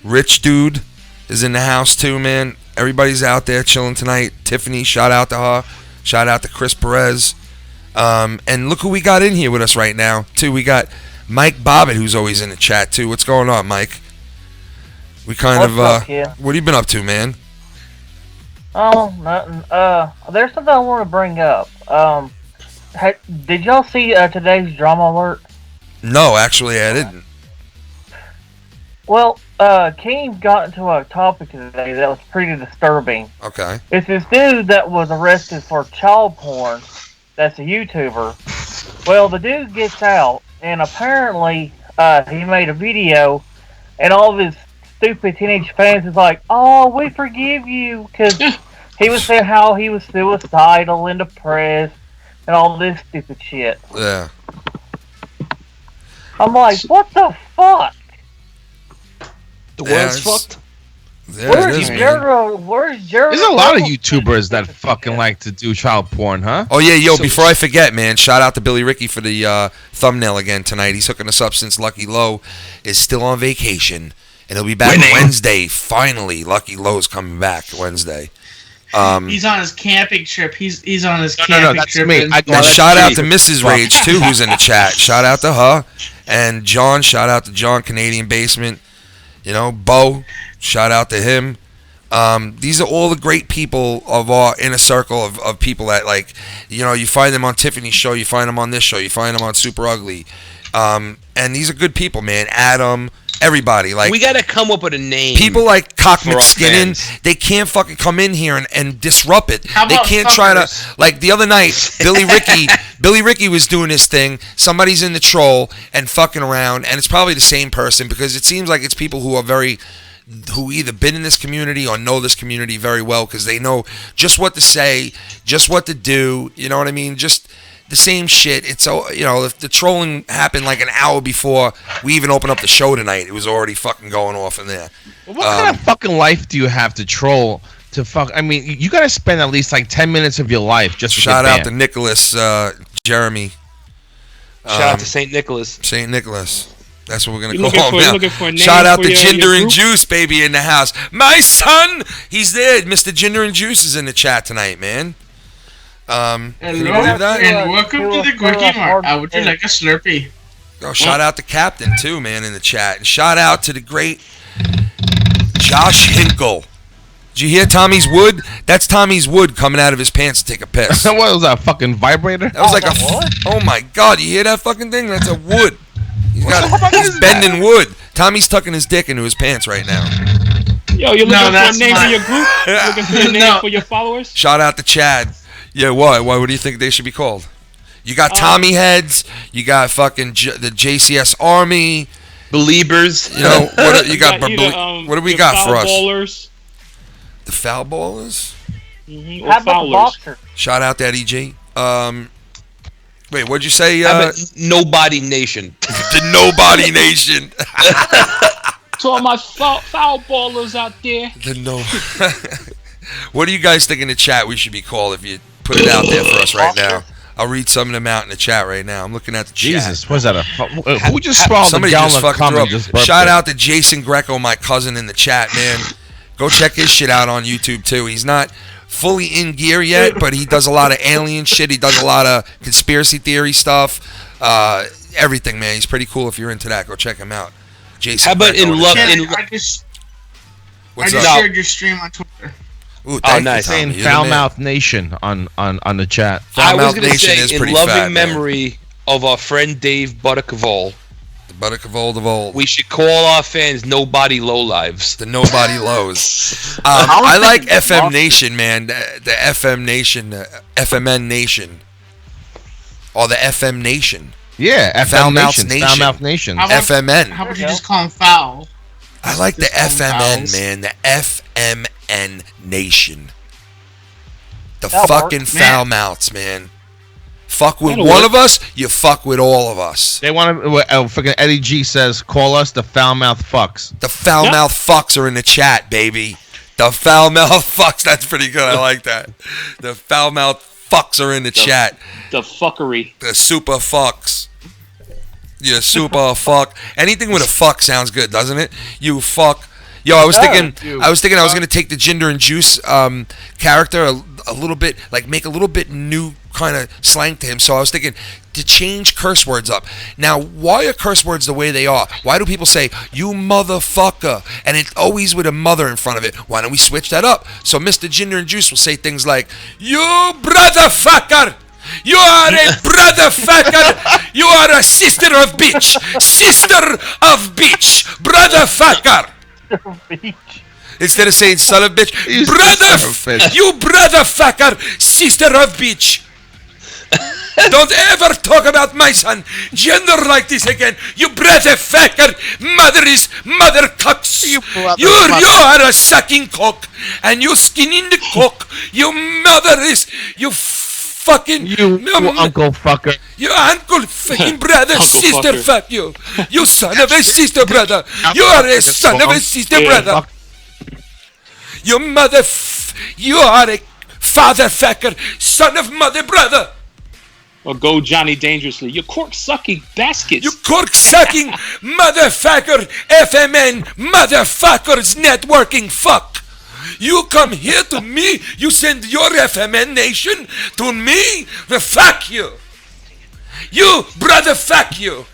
Rich Dude is in the house, too, man. Everybody's out there chilling tonight. Tiffany, shout out to her. Shout out to Chris Perez. And look who we got in here with us right now, too. We got Mike Bobbitt, who's always in the chat, too. What's going on, Mike? We kind What's of, up, yeah? What have you been up to, man? Oh, nothing. There's something I want to bring up. Did y'all see today's drama alert? No, actually, I didn't. Well, Keem got into a topic today that was pretty disturbing. Okay. It's this dude that was arrested for child porn. That's a YouTuber. Well, the dude gets out, and apparently he made a video, and all of his stupid teenage fans is like, "Oh, we forgive you," because he was saying how he was suicidal and depressed and all this stupid shit. Yeah. I'm like, what the fuck? The world's fucked. Yeah, Where's Jeremy? There's a lot of YouTubers that fucking like to do child porn, huh? Oh yeah, yo! Before I forget, man, shout out to Billy Ricky for the thumbnail again tonight. He's hooking us up since Lucky Lowe is still on vacation, and he'll be back Wednesday. Finally, Lucky Lowe's coming back Wednesday. He's on his camping trip. He's on his camping trip. Me. And shout out to Mrs. Rage too, who's in the chat. Shout out to her and John. Shout out to John, Canadian Basement. You know, Bo. Shout out to him. These are all the great people of our inner circle of people that, like, you know, you find them on Tiffany's show, you find them on this show, you find them on Super Ugly. And these are good people, man. Adam, everybody. Like, we gotta come up with a name. People like Cock McSkinnon, they can't fucking come in here and disrupt it. How They about can't fuckers? try to, like the other night, Billy Ricky was doing his thing. Somebody's in the troll and fucking around, and it's probably the same person, because it seems like it's people who either been in this community or know this community very well, because they know just what to say, just what to do, you know what I mean? Just the same shit. It's, you know, if the trolling happened like an hour before we even opened up the show tonight, it was already fucking going off in there. What kind of fucking life do you have to troll to fuck? I mean, you gotta spend at least like 10 minutes of your life just to Shout get out banned. to Nicholas, Jeremy. Shout out to St. Nicholas. St. Nicholas. That's what we're going to You're call looking him for a now. name Shout out for to your Ginger and group? Juice, baby, in the house. My son, he's there. Mr. Ginger and Juice is in the chat tonight, man. Can you Hello, believe that? and welcome to the Quickie Mart. Would you like a Slurpee? Oh, shout out to Captain, too, man, in the chat. And shout out to the great Josh Hinkle. Did you hear Tommy's wood? That's Tommy's wood coming out of his pants to take a piss. What was that, fucking vibrator? That was like oh my God, you hear that fucking thing? That's a wood. He's bending wood. Tommy's tucking his dick into his pants right now. Yo, you're looking for a name for your group? You're looking for a name for your followers? Shout out to Chad. Yeah, what? What do you think they should be called? You got Tommy Heads. You got fucking the JCS Army. Believers. You know, what you got? What do we got for us? Ballers. The Foul Ballers? Mm-hmm. How about the boxer? Shout out to Eddie G. Wait, what'd you say? Nobody Nation. The Nobody Nation. To all my foul ballers out there. What do you guys think in the chat we should be called if you put it out there for us right now? I'll read some of them out in the chat right now. I'm looking at the chat. Jesus, what's that? Who just swallowed Somebody a gallon just of fucking cum threw and up. just burped Shout it? out to Jason Greco, my cousin, in the chat, man. Go check his shit out on YouTube too. He's not fully in gear yet, but he does a lot of alien shit. He does a lot of conspiracy theory stuff. Everything, man. He's pretty cool. If you're into that, go check him out. Jason. How about Greco in love? I just shared your stream on Twitter. Ooh, oh, nice. Saying Foulmouth Nation on the chat. I was going to say, in loving memory of our friend Dave Buttercavol, the Buttercavol of old, we should call our fans Nobody Lowlives. The Nobody Lows. I like FM Nation, man. The FM Nation, FMN Nation, or the FM Nation. Yeah, Foulmouths Nation. Foulmouth Nation. FMN. How about you just call him Foul? I like the FMN, man. The FMN Nation. The fucking foul mouths, man. Fuck with one of us, you fuck with all of us. They want to. Fucking Eddie G says, "Call us the foul mouth fucks." The foul mouth fucks are in the chat, baby. The foul mouth fucks. That's pretty good. I like that. The foul mouth fucks are in the chat. The fuckery. The super fucks. You super fuck. Anything with a fuck sounds good, doesn't it? You fuck. Yo, I was thinking I was going to take the Ginger and Juice character a little bit, like make a little bit new kind of slang to him. So I was thinking to change curse words up. Now, why are curse words the way they are? Why do people say, you motherfucker? And it's always with a mother in front of it. Why don't we switch that up? So Mr. Ginger and Juice will say things like, you brotherfucker! You are a brotherfucker! You are a sister of bitch! Sister of bitch! Brotherfucker! Instead of saying son of bitch, you brotherfucker, sister of bitch. Don't ever talk about my son, gender like this again. You brotherfucker, mother cocks. You are a sucking cock, and you skinning the cock. Your mother is, you fucking uncle fucker. You uncle fucking brother, Uncle sister, fucker. fuck you. You son of a sister, brother. You are a son of a sister, brother. You you are a father fucker, son of mother, brother. Or go Johnny Dangerously. You cork-sucking baskets. You cork-sucking motherfucker, FMN motherfuckers networking fuck. You come here to me, you send your FMN nation to me, well, fuck you. You, brother, fuck you.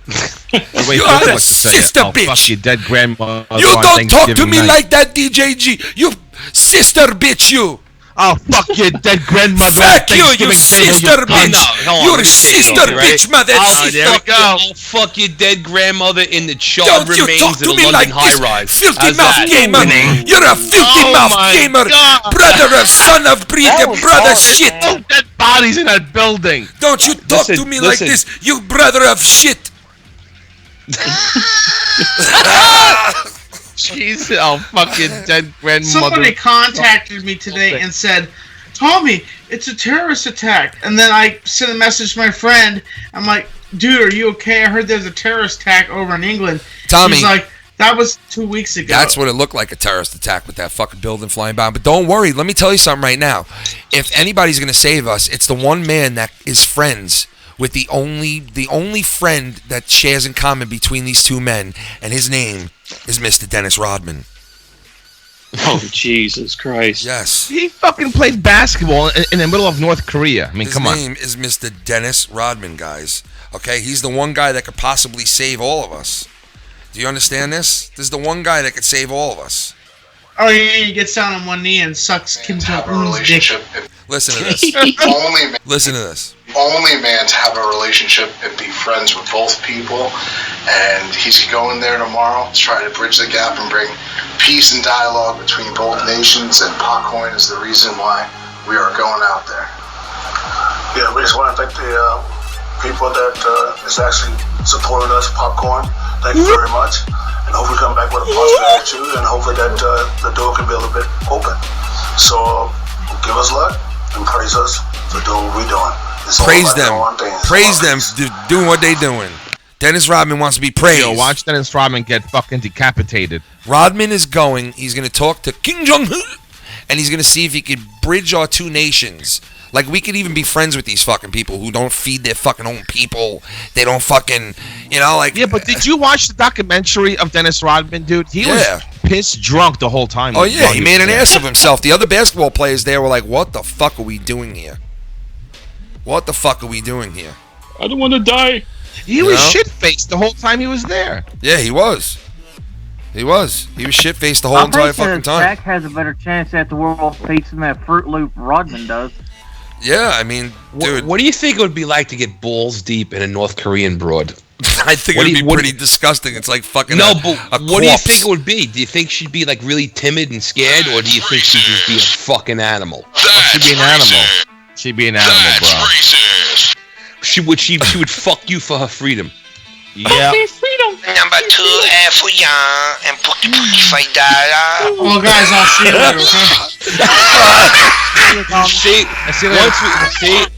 You are a sister bitch. Fuck your dead grandmother. You don't talk to me like that, DJG. You sister bitch, you. Oh, fuck your dead grandmother. Fuck you sister bitch. You're sister bitch, mother. There we go. I'll fuck your dead grandmother in the charred Don't you remains talk of to the me London like this, high-rise. filthy mouth gamer. You're a filthy mouth gamer. Brother of son of breed, brother shit. No dead bodies in that building. Don't you talk to me like this, you brother of shit. Jeez, oh, fucking dead grandmother. Somebody contacted me today and said, Tommy, it's a terrorist attack. And then I sent a message to my friend. I'm like, dude, are you okay? I heard there's a terrorist attack over in England. Tommy. He's like, that was 2 weeks ago. That's what it looked like, a terrorist attack with that fucking building flying by. But don't worry, let me tell you something right now. If anybody's going to save us, it's the one man that is friends with the only friend that shares in common between these two men, and his name is Mr. Dennis Rodman. Oh, Jesus Christ. Yes. He fucking played basketball in the middle of North Korea. I mean, come on. His name is Mr. Dennis Rodman, guys. Okay? He's the one guy that could possibly save all of us. Do you understand this? This is the one guy that could save all of us. Oh, yeah, he gets down on one knee and sucks Kim Jong-un's dick. Listen to this. Listen to this. Only man to have a relationship and be friends with both people, and he's going there tomorrow to try to bridge the gap and bring peace and dialogue between both nations, and Popcorn is the reason why we are going out there. Yeah, we just want to thank the people that is actually supporting us, Popcorn. Thank you very much, and hopefully come back with a positive attitude, and hopefully that the door can be a little bit open. So give us luck and praise us for doing what we're doing. Praise them. Praise them for doing what they doing. Dennis Rodman wants to be praised. Yo, watch Dennis Rodman get fucking decapitated. Rodman is he's going to talk to Kim Jong-un, and he's going to see if he could bridge our two nations. Like, we could even be friends with these fucking people who don't feed their fucking own people. They don't fucking, like... Yeah, but did you watch the documentary of Dennis Rodman, dude? He was pissed drunk the whole time. Oh, yeah, he made an ass of himself. The other basketball players there were like, what the fuck are we doing here? What the fuck are we doing here? I don't want to die. He was shit-faced the whole time he was there. Yeah, he was. He was shit-faced the whole entire fucking time. Jack has a better chance at the world beats than that Fruit Loop Rodman does. Yeah, I mean, dude. What do you think it would be like to get balls deep in a North Korean broad? I think it would be pretty disgusting. It's like fucking but a what do you think it would be? Do you think she'd be like really timid and scared, or do you think she'd just be a fucking animal? She'd be an animal. She'd be an animal, bro. She would fuck you for her freedom. Yeah. Number 2 for y'all and pookie fight that. Well, guys, I'll see you later, okay?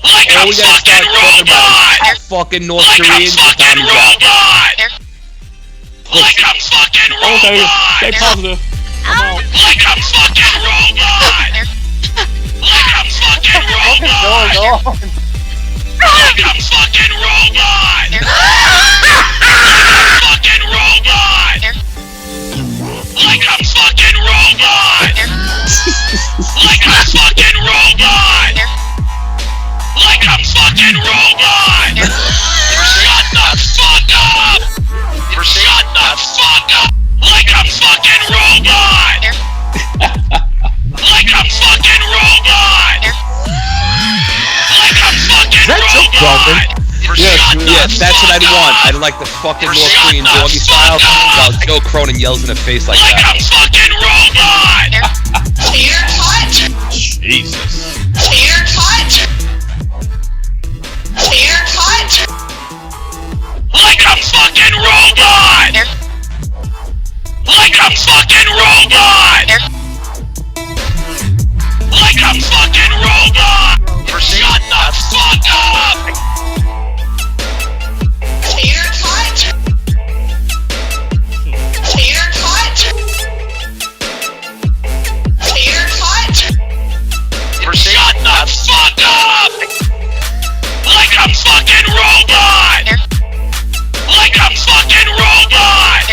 All we gotta start talking about is fucking North Koreans and Tommy John. Like a fucking robot! Okay, stay positive. Come on. Like a fucking robot! Like a fucking robot! Like a fucking robot! Fucking robot! Like a fucking robot! Like a fucking robot! Like a fucking robot! Shut the fuck up! Shut the fuck up! Like a fucking robot! Like a fucking robot! Like a fucking robot! Yes, that's what I'd want. I'd like the fucking North Korean doggy style while Joe Cronin yells in the face like that. Like a fucking robot! Ear cut! Jesus. Ear cut! Ear cut! Like a fucking robot! Like a fucking robot! Like a fucking robot! Shut the fuck up! Tater tot. Tater tot. Tater tot. Shut the fuck up! Like a fucking robot! Like a fucking robot!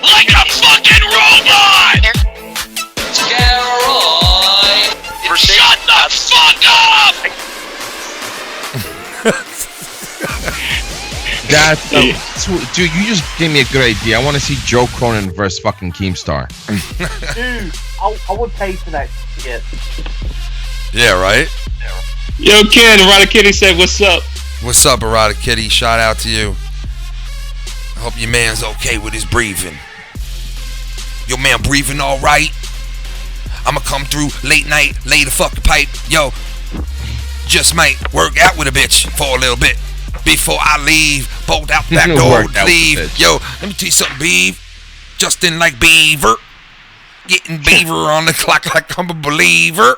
Like a fucking robot! Steroid. Shut the fuck up! That dude, you just gave me a good idea. I want to see Joe Cronin versus fucking Keemstar. Dude, I would pay for that shit. Yeah, right? Yo, Ken, Erotic Kitty said, "What's up?" What's up, Erotic Kitty? Shout out to you. I hope your man's okay with his breathing. Your man breathing all right? I'ma come through late night, lay the fucking pipe. Yo, just might work out with a bitch for a little bit before I leave. Bolt out that door, leave. Yo, let me tell you something, Beav. Justin like Beaver. Getting Beaver on the clock like I'm a believer.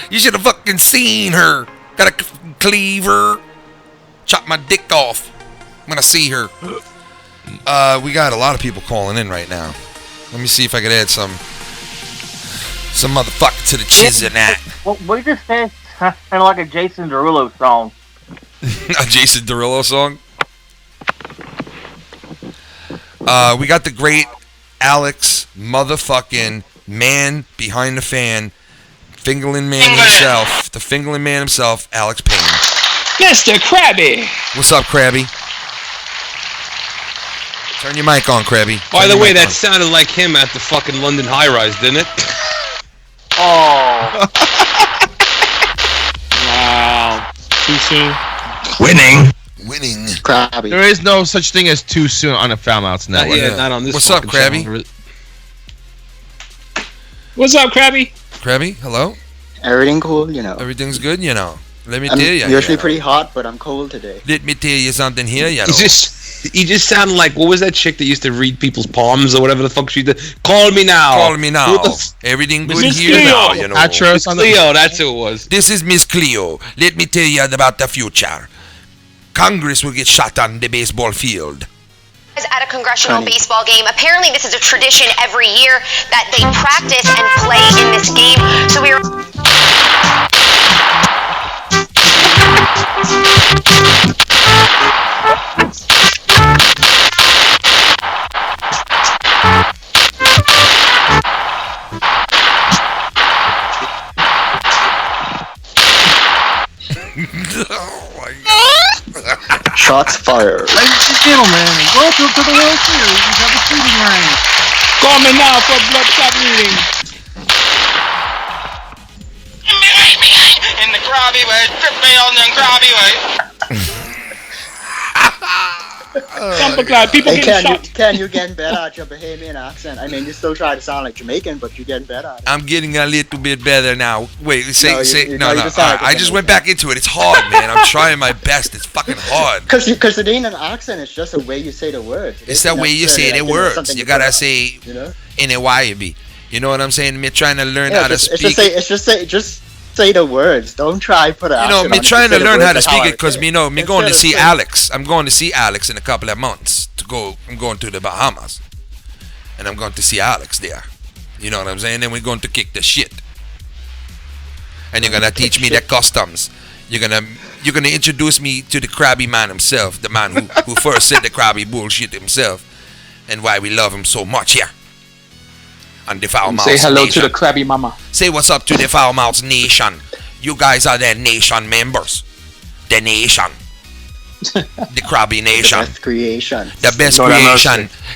You should have fucking seen her. Got a cleaver. Chop my dick off when I see her. We got a lot of people calling in right now. Let me see if I could add some motherfucker to the chiz and that. Well, we just said kind of like a Jason Derulo song. A Jason Derulo song? We got the great Alex motherfucking man behind the fan, Fingerling man himself, the Fingerling man himself, Alex Payne. Mr. Krabby. What's up, Krabby? Turn your mic on, Krabby. By the way, that sounded like him at the fucking London high-rise, didn't it? Oh. Wow. Too soon. Winning. Krabby. There is no such thing as too soon on a FoulMouths Network. Not on this. What's up, Krabby? channel. What's up, Krabby? Krabby, hello? Everything cool, you know. Everything's good, you know. Let me I'm tell you. usually pretty hot, but I'm cold today. Let me tell you something here, you know. He just sounded like, what was that chick that used to read people's palms or whatever the fuck she did? Call me now. Call me now. Who the Everything good Miss here Cleo. now, you know. Miss Cleo, that's who it was. This is Miss Cleo. Let me tell you about the future. Congress will get shot on the baseball field. At a congressional baseball game. Apparently this is a tradition every year that they practice and play in this game. So we are Shots fired. Ladies and gentlemen, welcome to the World Series of the shooting range. Call me now for blood clot meeting. In the Krabby way, trip me on the Krabby way. People Hey, getting shot. Ken, you're getting better at your Bahamian accent. I mean, you still try to sound like Jamaican, but you're getting better at it. I'm getting a little bit better now. Wait, say. No, No. you just sound like I just went back into it. It's hard, man. I'm trying my best. It's fucking hard. Because it ain't an accent, it's just the way you say the words. It's the way you say the words. You gotta say in a YB. You know what I'm saying? Me trying to learn how to speak. Just say the words. Don't try put an accent on me it. trying Just to say the learn words how to like speak I it because me going to Instead see of saying- Alex. I'm going to see Alex in a couple of months I'm going to the Bahamas, and I'm going to see Alex there. You know what I'm saying? Then we're going to kick the shit, and you're gonna teach me the customs. You're gonna introduce me to the Krabby man himself, the man who first said the Krabby bullshit himself, and why we love him so much here. And the FoulMouths Say hello Nation. to the Krabby Mama. Say what's up to the FoulMouths Nation. You guys are the nation members. The nation. The Krabby Nation. The best creation. The best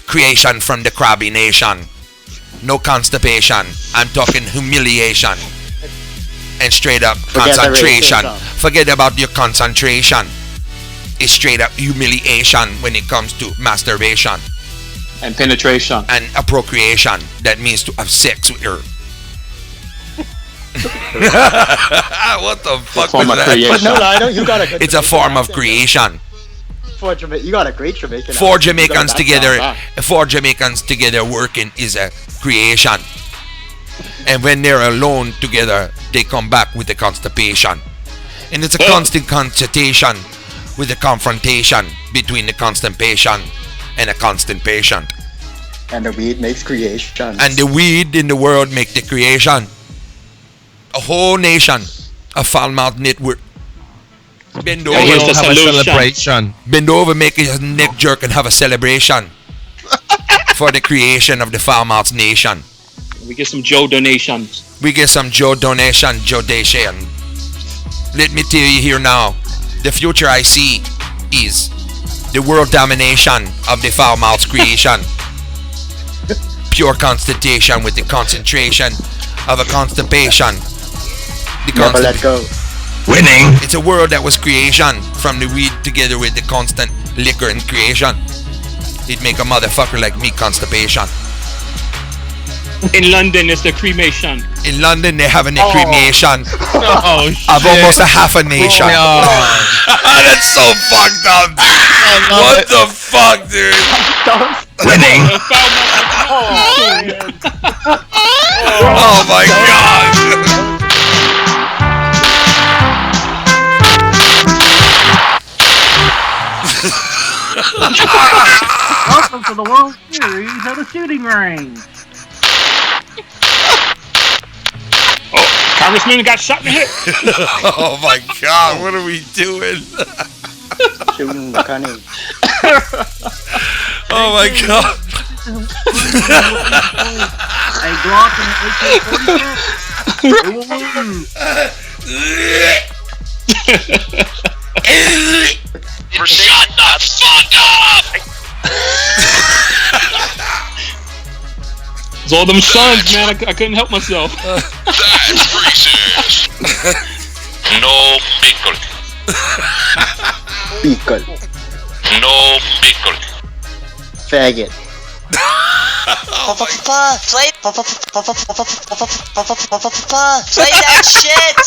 creation from the Krabby Nation. No constipation. I'm talking humiliation. And straight up concentration. Forget about your concentration. It's straight up humiliation when it comes to masturbation. And penetration. And appropriation. That means to have sex with her. What the fuck was that? But no, Lionel, you got a good It's a form of creation. You got a great Jamaican Four accent. You got Jamaicans that sound back. together working is a creation. And when they're alone together, they come back with the constipation. And it's a constant consultation with the confrontation between the constipation and a constant patient. And the weed makes creation. And the weed in the world make the creation. A whole nation of FoulMouthsNetwork. Bend over, have a celebration. Bend over, make a neck jerk, and have a celebration for the creation of the FoulMouths Nation. We get some Joe donations. We get some Joe donation. Let me tell you here now, the future I see is the world domination of the FoulMouths creation. Pure constitution with the concentration of a constipation. Never let go. Winning. It's a world that was creation from the weed together with the constant liquor and creation. It make a motherfucker like me constipation. In London, it's the cremation. In London, they're having a cremation shit. of almost a half a nation. That's so fucked up, dude. What the fuck, dude? Winning. Oh my god. Welcome to the World Series of the shooting range. Congressman got shot in the head. Oh my god, what are we doing? Shooting the cunning. Oh my god. A Glock and an AK-47. It will lose. Shut the fuck up! It's all them sons, man. I couldn't help myself. That's racist. No pickle. Pickle. No pickle. Faggot. Play that shit!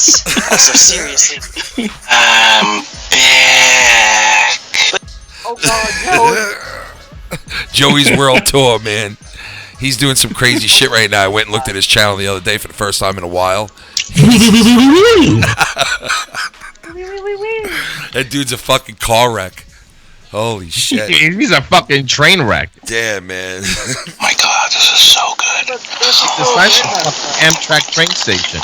Also, seriously. I'm back. Oh god, Joey's World Tour, man. He's doing some crazy shit right now. I went and looked at his channel the other day for the first time in a while. That dude's a fucking car wreck. Holy shit. He's a fucking train wreck. Damn, man. My god, this is so good. The size of a Amtrak train station.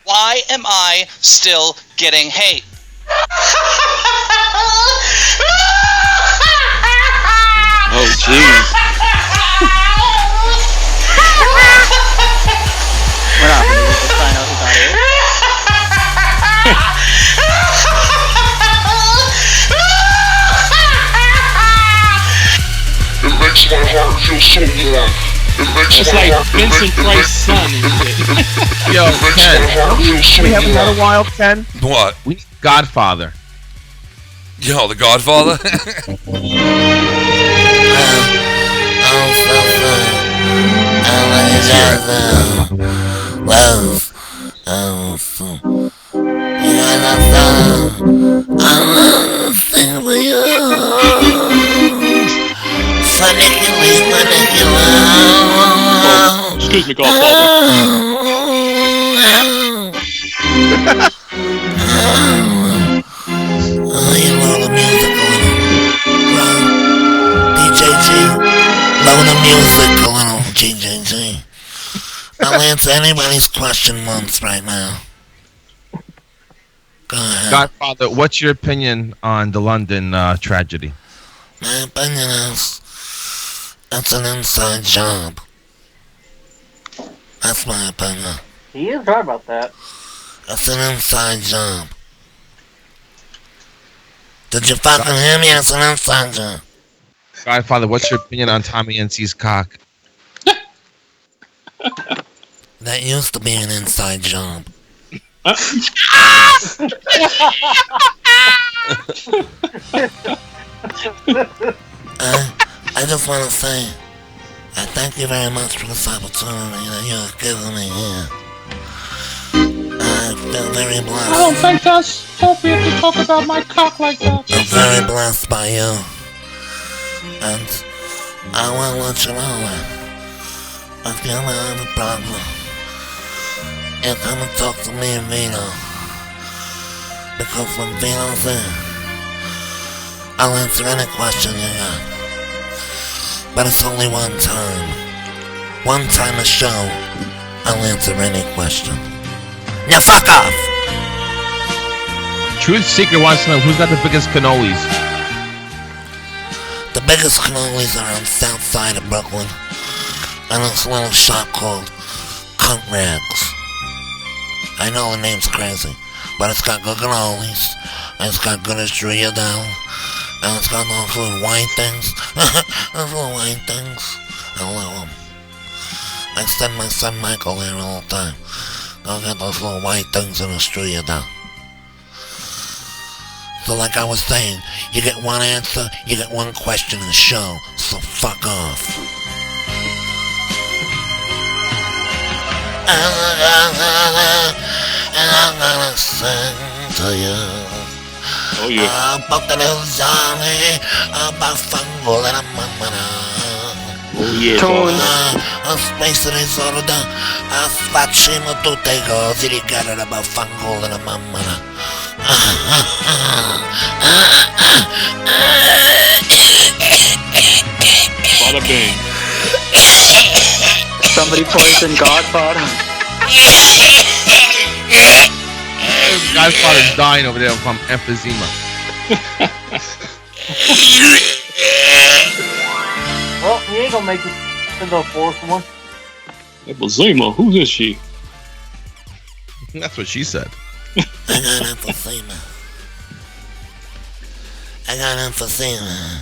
Why am I still getting hate? Oh, jeez. What happened? Did you just find out who got it? It makes my heart feel so warm. It's like Vincent Price's son and shit. Yo, Ken. We have another wild Ken. What? We need Godfather. Yo, the Godfather? Excuse me, Godfather. Oh, you love the music going on. DJG, love the music going on, GJG. I'll answer anybody's question once right now. Go ahead. Godfather, what's your opinion on the London tragedy? My opinion is it's an inside job. That's my opinion. He is right about that. It's an inside job. Did you fucking hear me? It's an inside job. Godfather, what's your opinion on Tommy NC's cock? That used to be an inside job. I just want to say, I thank you very much for this opportunity that you're giving me here. I feel very blessed. I don't think that's appropriate to talk about my cock like that. I'm very blessed by you. And I want to let you know that if you ever have a problem You come and talk to me and Vino. Because when Vino's in, I'll answer any question you got. But it's only one time. One time a show, I'll answer any question. Now fuck off! Truth Seeker wants to know who's got the biggest cannolis. The biggest cannolis are on the south side of Brooklyn. And this little shop called Cunt Rags. I know the name's crazy, but it's got good cannolis, and it's got good estrella down, and it's got those little white things. Those little white things. I love them. I send my son Michael there all the time. Go get those little white things and estrella down. So like I was saying, you get one answer, you get one question in the show, so fuck off. And I'm gonna sing to you. Oh yeah. About the little zombie, about fungal and a mamana. Oh yeah. A space of disorder, a facciamo tutte cose ricordano about fungal and a mamana. Bada bing. Somebody poisoned Godfather. Godfather's dying over there from emphysema. Well, he ain't gonna make it to the fourth one. Emphysema? Who is she? That's what she said. I got emphysema. I got emphysema.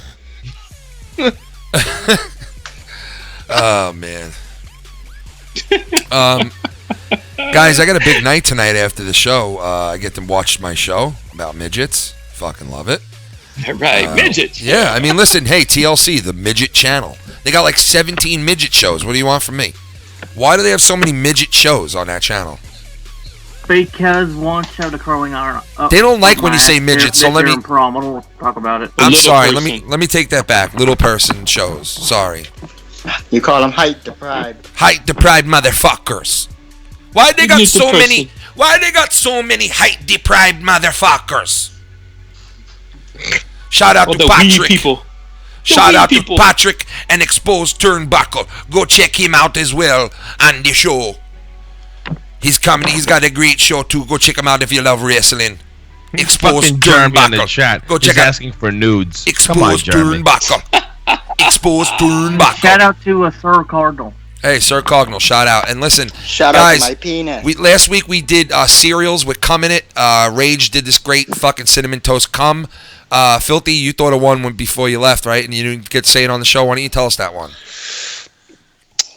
Oh man. Guys, I got a big night tonight after the show. I get to watch my show about midgets. Fucking love it. Right, midgets. Yeah, I mean, listen, hey, TLC, the midget channel. They got like 17 midget shows. What do you want from me? Why do they have so many midget shows on that channel? Because one show the curling iron. They don't like when you say midget, so let me. Prom. I don't want to talk about it. I'm sorry. Let me take that back. Little person shows. Sorry. You call them height deprived. Height deprived motherfuckers. Why they got so many? Why they got so many height deprived motherfuckers? Shout out to Patrick. People. Shout out to Patrick and Exposed Turnbuckle. Go check him out as well on the show. He's coming. He's got a great show too. Go check him out if you love wrestling. Exposed Turnbuckle. Go check out. Asking for nudes. Exposed Turnbuckle. Exposed Turnbuckle. Shout out to Sir Cardinal. Hey, Sir Cardinal, shout out. And listen, shout guys, out to my penis. Last week we did cereals with cum in it. Rage did this great fucking cinnamon toast cum. Filthy, you thought of one before you left, right? And you didn't get to say it on the show. Why don't you tell us that one?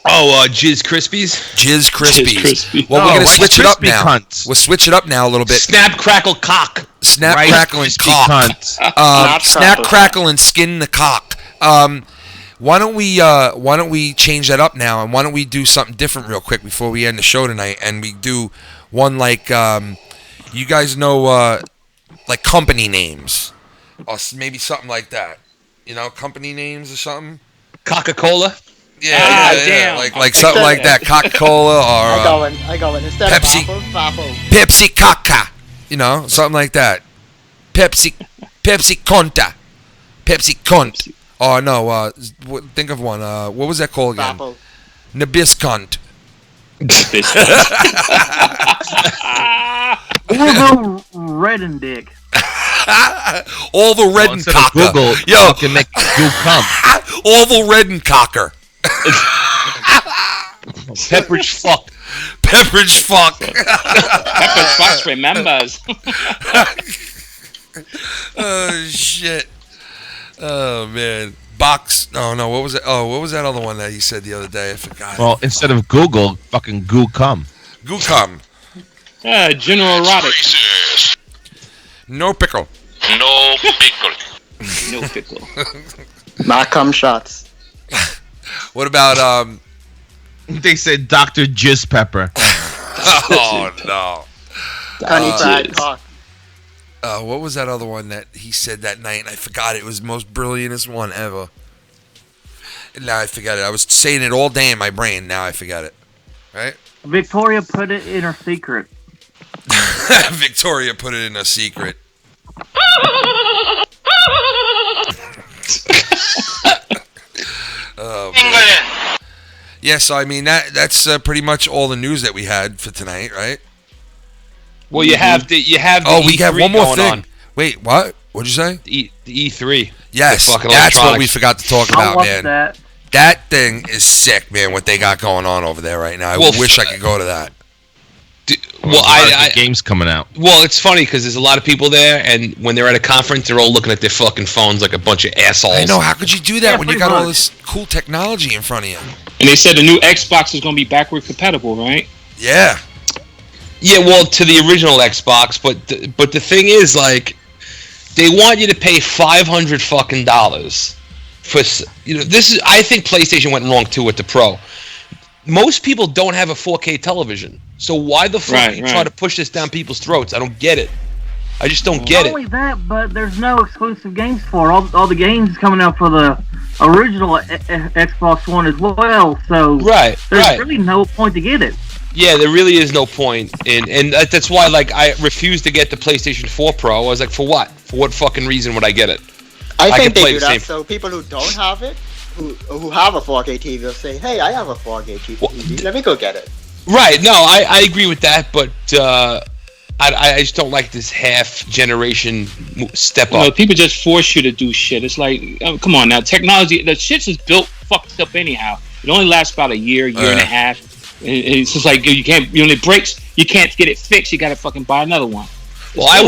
Oh, Jizz Krispies. Jizz Krispies. Well, we're going to switch it up now. We'll switch it up now a little bit. Snap, crackle, cock. Snap, crackle, and cock. Snap, crackle, and skin the cock. Why don't we change that up now, and why don't we do something different real quick before we end the show tonight, and we do one like you guys know like company names, or maybe something like that. You know, company names or something. Coca-Cola. Yeah, like something like that. Coca-Cola or I go in instead Pepsi. of Waffle. Pepsi Caca. You know, something like that. Pepsi Conta. Pepsi Cunt. Oh no, think of one. What was that called again? Nabiscunt. All the red and dick. All the red and cocker. Google, yo, can make you come. All the red and cocker. Pepperidge fuck. Pepperidge fuck. Pepperidge fuck remembers. Oh shit. Oh man. Box. No. What was it? Oh, what was that other one that he said the other day? I forgot. Well, instead of Google, fucking goo cum. Goo cum. Yeah, General Erotic. No pickle. No pickle. No pickle. My cum shots. What about They said Dr. Jizz Pepper. Oh no. Honey fried cock. What was that other one that he said that night? And I forgot it. It was the most brilliantest one ever. Now I forgot it. I was saying it all day in my brain. Now I forgot it. Right? Victoria put it in her secret. Victoria put it in a secret. Yeah, so I mean that's pretty much all the news that we had for tonight, right? Well, you have the we E3 have one more thing. on. Wait, what? What'd you say? The E3. Yes, The fucking that's what we electronics. forgot to talk I about, watched man. that. That thing is sick, man. What they got going on over there right now. I Well, wish I could go to that. Well, I games coming out. Well, it's funny because there's a lot of people there, and when they're at a conference, they're all looking at their fucking phones like a bunch of assholes. I know. How could you do that Yeah, when you pretty got all much. this cool technology in front of you? And they said the new Xbox is going to be backward compatible, right? Yeah. Yeah, well, to the original Xbox, but the thing is, like, they want you to pay $500 fucking for this is. I think PlayStation went wrong too with the Pro. Most people don't have a 4K television, so why the fuck do you try to push this down people's throats? I don't get it. I just don't get Not it. only that, but there's no exclusive games for it. All the games coming out for the original Xbox One as well. So there's really no point to get it. Yeah, there really is no point, and that's why, like, I refused to get the PlayStation 4 Pro. I was like, for what? For what fucking reason would I get it? I think could they play do the that same. so people who don't have it, who have a 4K TV, will say, "Hey, I have a 4K TV. Let me go get it." Right? No, I agree with that, but I just don't like this half generation step You know, up. people just force you to do shit. It's like, oh, come on now, technology. The shit's is built fucked up anyhow. It only lasts about a year and a half. It's just like when it breaks, you can't get it fixed. You got to fucking buy another one. Well, I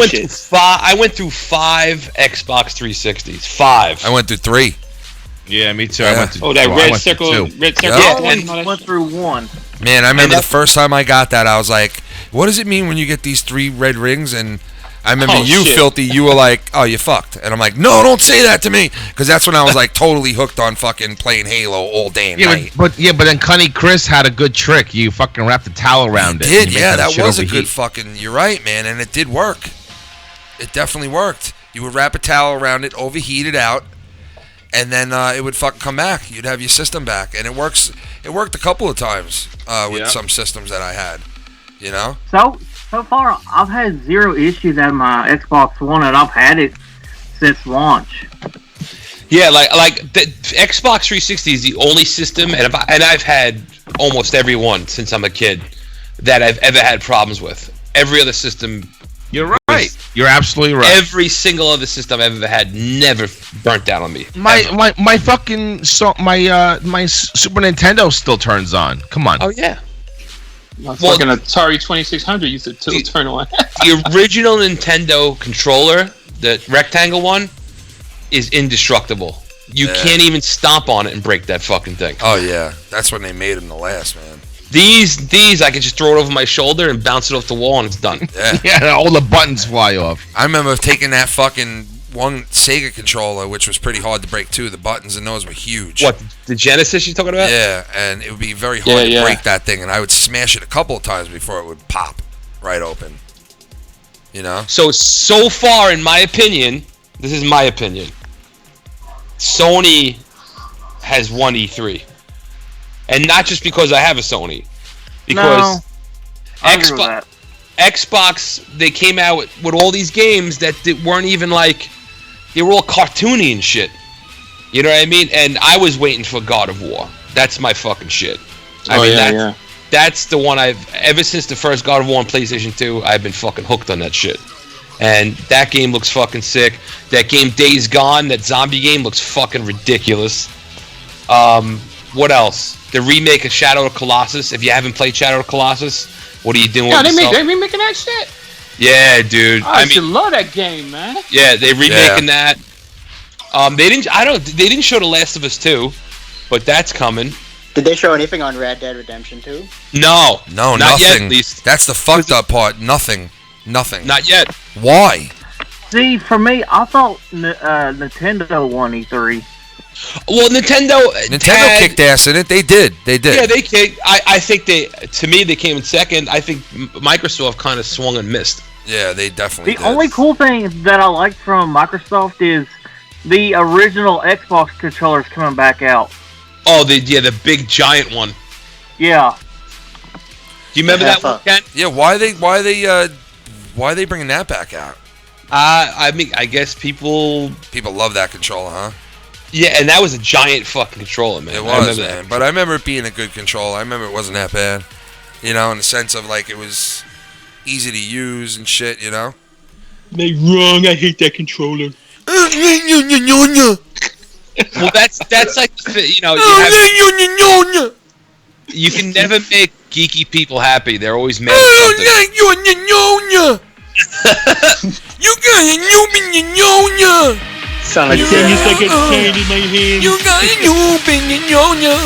went through five Xbox 360s. 5. I went through 3. Yeah, me too. I went to. that I red went to circle, 2. red circle. Yeah, I went through 1. Man, I remember the first time I got that, I was like, what does it mean when you get these 3 red rings? And I remember you, shit. Filthy, you were like, oh, you fucked. And I'm like, no, don't say that to me. Because that's when I was like totally hooked on fucking playing Halo all day and night. But then Cunny Chris had a good trick. You fucking wrapped a towel around it. Did, and you yeah, make that shit was a overheat. good fucking, you're right, man. And it did work. It definitely worked. You would wrap a towel around it, overheat it out, and then it would fucking come back. You'd have your system back. And it works. It worked a couple of times with some systems that I had, you know? So far, I've had 0 issues at my Xbox One, and I've had it since launch. Yeah, like the Xbox 360 is the only system, and I've had almost every one since I'm a kid that I've ever had problems with. Every other system. You're right. You're absolutely right. Every single other system I've ever had never burnt down on me. My fucking my Super Nintendo still turns on. Come on. Oh yeah. My fucking Atari 2600 used to turn on. The original Nintendo controller, the rectangle one, is indestructible. You can't even stomp on it and break that fucking thing. Oh yeah, that's when they made them the last, man. These I can just throw it over my shoulder and bounce it off the wall and it's done. Yeah, all the buttons fly off. I remember taking that fucking one Sega controller, which was pretty hard to break too. The buttons and those were huge. What, the Genesis you talking about? Yeah, and it would be very hard to break that thing, and I would smash it a couple of times before it would pop right open. You know? So far, in my opinion, this is my opinion, Sony has won E3. And not just because I have a Sony. Because Xbox, they came out with all these games that weren't even like, they were all cartoony and shit. You know what I mean? And I was waiting for God of War. That's my fucking shit. That's the one ever since the first God of War on PlayStation 2, I've been fucking hooked on that shit. And that game looks fucking sick. That game Days Gone, that zombie game, looks fucking ridiculous. What else? The remake of Shadow of Colossus. If you haven't played Shadow of Colossus, what are you doing with yourself? They remaking that shit? Yeah, dude. I should love that game, man. Yeah, they remaking that. They didn't show The Last of Us 2, but that's coming. Did they show anything on Red Dead Redemption 2? No, not nothing. Yet, at least. That's the fucked up part. Nothing. Not yet. Why? See, for me, I thought Nintendo won E3. Well, Nintendo kicked ass in it. They did. Yeah, they kicked. I think to me, they came in second. I think Microsoft kind of swung and missed. Yeah, they definitely did. The only cool thing that I like from Microsoft is the original Xbox controllers coming back out. Oh, the big giant one. Yeah. Do you remember that one, Ken? Yeah, why they bringing that back out? I mean, I guess people love that controller, huh? Yeah, and that was a giant fucking controller, man. It was, man. But I remember it being a good controller. I remember it wasn't that bad. You know, in the sense of like it was easy to use and shit, you know? They wrong. I hate that controller. Well, that's like, you know, you can never make geeky people happy. They're always mad at something. You got a noob in your nyonya. Sound like 10 years like a chain in my hand. You got a noob in your nyonya.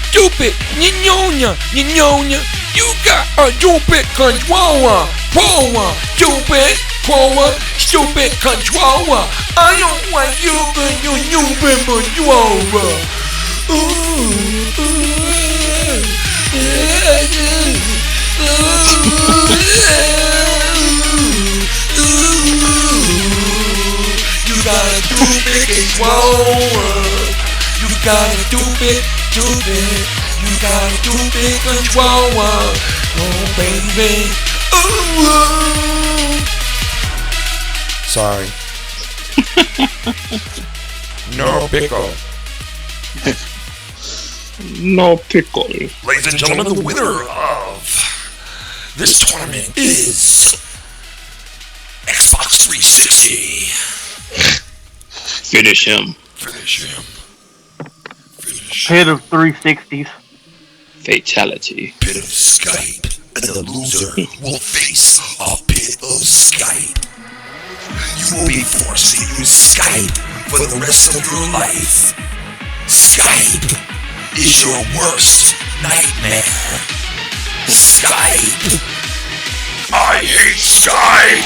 Stupid nyonya, nyonya. You got a stupid controller. Power, stupid, power, stupid controller. I don't want you but you stupid controller. You got a stupid controller. You got a stupid. You got a stupid controller. Oh baby. Sorry. No pickle. No pickle. Ladies and gentlemen, the winner of this tournament is Xbox 360. Finish him. Pit of 360s. Fatality. Pit of Skype. And the loser will face a pit of Skype. You will be forced to use Skype for the rest of your life. Skype is your worst nightmare. Skype. I hate Skype.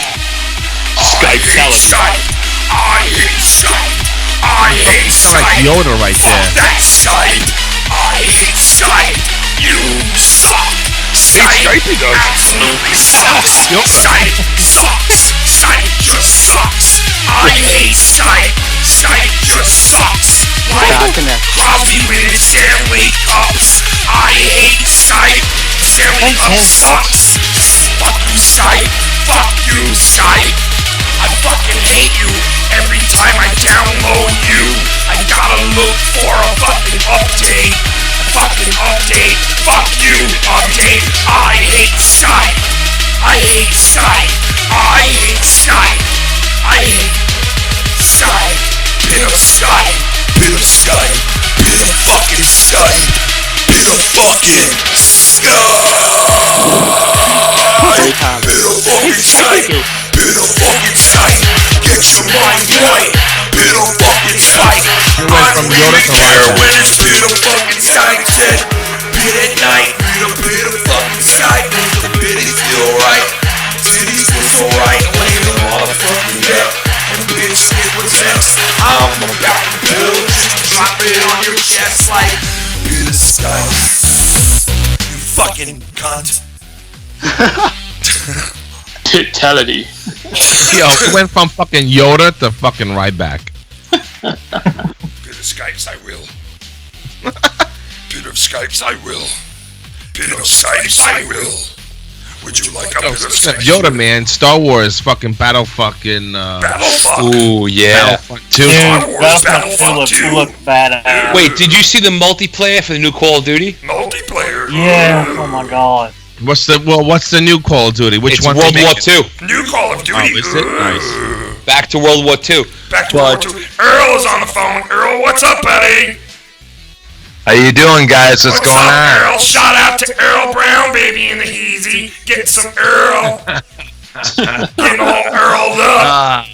Skype. I hate Skype. I hate Skype. Like Yoda right there. That Skype. I hate Skype. You suck. Skype absolutely sucks. Skype sucks. Skype just sucks. I hate Skype. Skype just sucks. Like Cosby winning Stanley Cups. I hate Skype. Stanley Cup sucks. Fuck you, Skype. Fuck you, Skype. I fucking hate you. Every time I download you, I gotta look for a fucking update. Fucking update. Fuck you, update. I hate Skype. I hate Skype. I hate Skype. I hate Skype. Bit of Skype. Bit of Skype. Bit of fucking Skype. Bit of fucking Skype. Bit of fucking Skype. Bit of fucking Skype. Get your mind right. Bit of fucking Skype. I don't really care when it's bit of fucking Skype. Said bit at night. Bit of fucking Skype. Make the bitties feel right. Titties was alright. Laying the motherfucking neck. And bitch it was X. I'm about to build. Drop it on your chest like bit of Skype. You fucking cunt. Fatality. Yo, it went from fucking Yoda to fucking Ryback. Bit of Skypes, I will. Bit of Skypes, I will. Bit of Skypes, I will. Would you like a bit of Skypes? Yoda, man. Star Wars, fucking Battle fucking. Battlefuck. Ooh, yeah. Battlefuck 2. Star Wars Battlefuck 2. Look badass. Wait, did you see the multiplayer for the new Call of Duty? Multiplayer. Yeah. Oh my god. What's the new Call of Duty? Which It's one? World War II. New Call of Duty. Oh, is it? Nice. Back to World War II. Back to World War II. Earl is on the phone. Earl, what's up, buddy? How you doing, guys? What's going up, on? Earl? Shout out to Earl Brown, baby, in the Heezy. Getting some Earl. Getting all Earled up.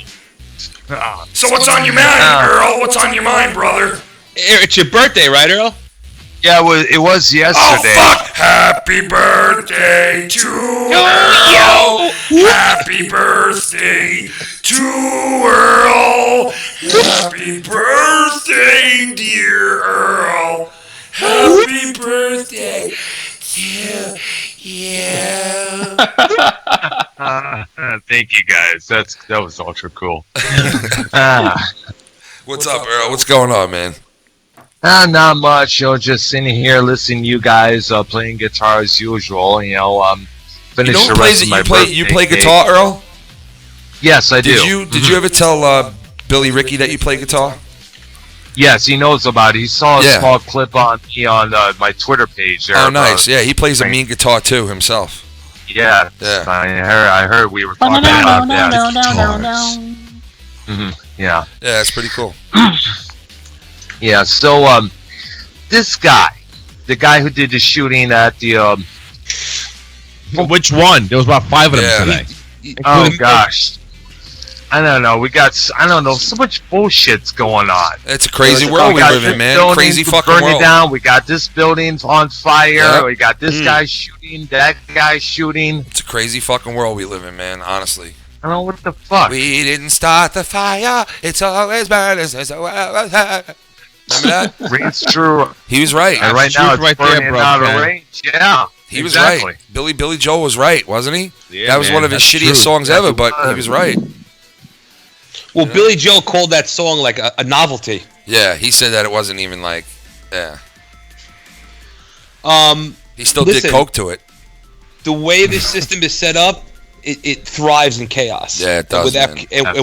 So what's on your mind, Earl? What's on your mind, brother? It's your birthday, right, Earl? Yeah, it was yesterday. Oh, fuck! Happy birthday to Earl! Happy birthday to Earl! Happy birthday, dear Earl! Happy birthday to you! Thank you, guys. That was ultra cool. What's up, Earl? What's going on, man? Not much. Just sitting here listening to you guys playing guitar as usual. Finish the rest of my birthday you play cake. guitar, Earl? Yes, I do. Did you ever tell Billy Ricky that you play guitar? Yes, he knows about it. He saw a small clip on me on my Twitter page. There Oh, nice. Yeah, he plays a mean guitar too himself. Yeah. I heard we were talking about that. Yeah. Yeah, that's pretty cool. Yeah. So this guy, the guy who did the shooting at the which one? There was about 5 of them today. Oh gosh. I don't know. We got, I don't know, so much bullshit's going on. It's a crazy world we live in, man. Crazy fucking burning world. Down. We got this building's on fire. Yep. We got this guy shooting, that guy shooting. It's a crazy fucking world we live in, man, honestly. I don't know what the fuck. We didn't start the fire. It's always burning. Remember that? It's true. He was right. And right now it's right burning there, bro, out man. of range. Yeah. He was exactly. right. Billy Joel was right, wasn't he? Yeah, that was man, one of his that's shittiest true. songs ever, but he was right. Well, Billy Joel called that song like a novelty. Yeah, he said that it wasn't even like, yeah. He still Listen, did coke to it. The way this system is set up, it thrives in chaos. Yeah, it does, man.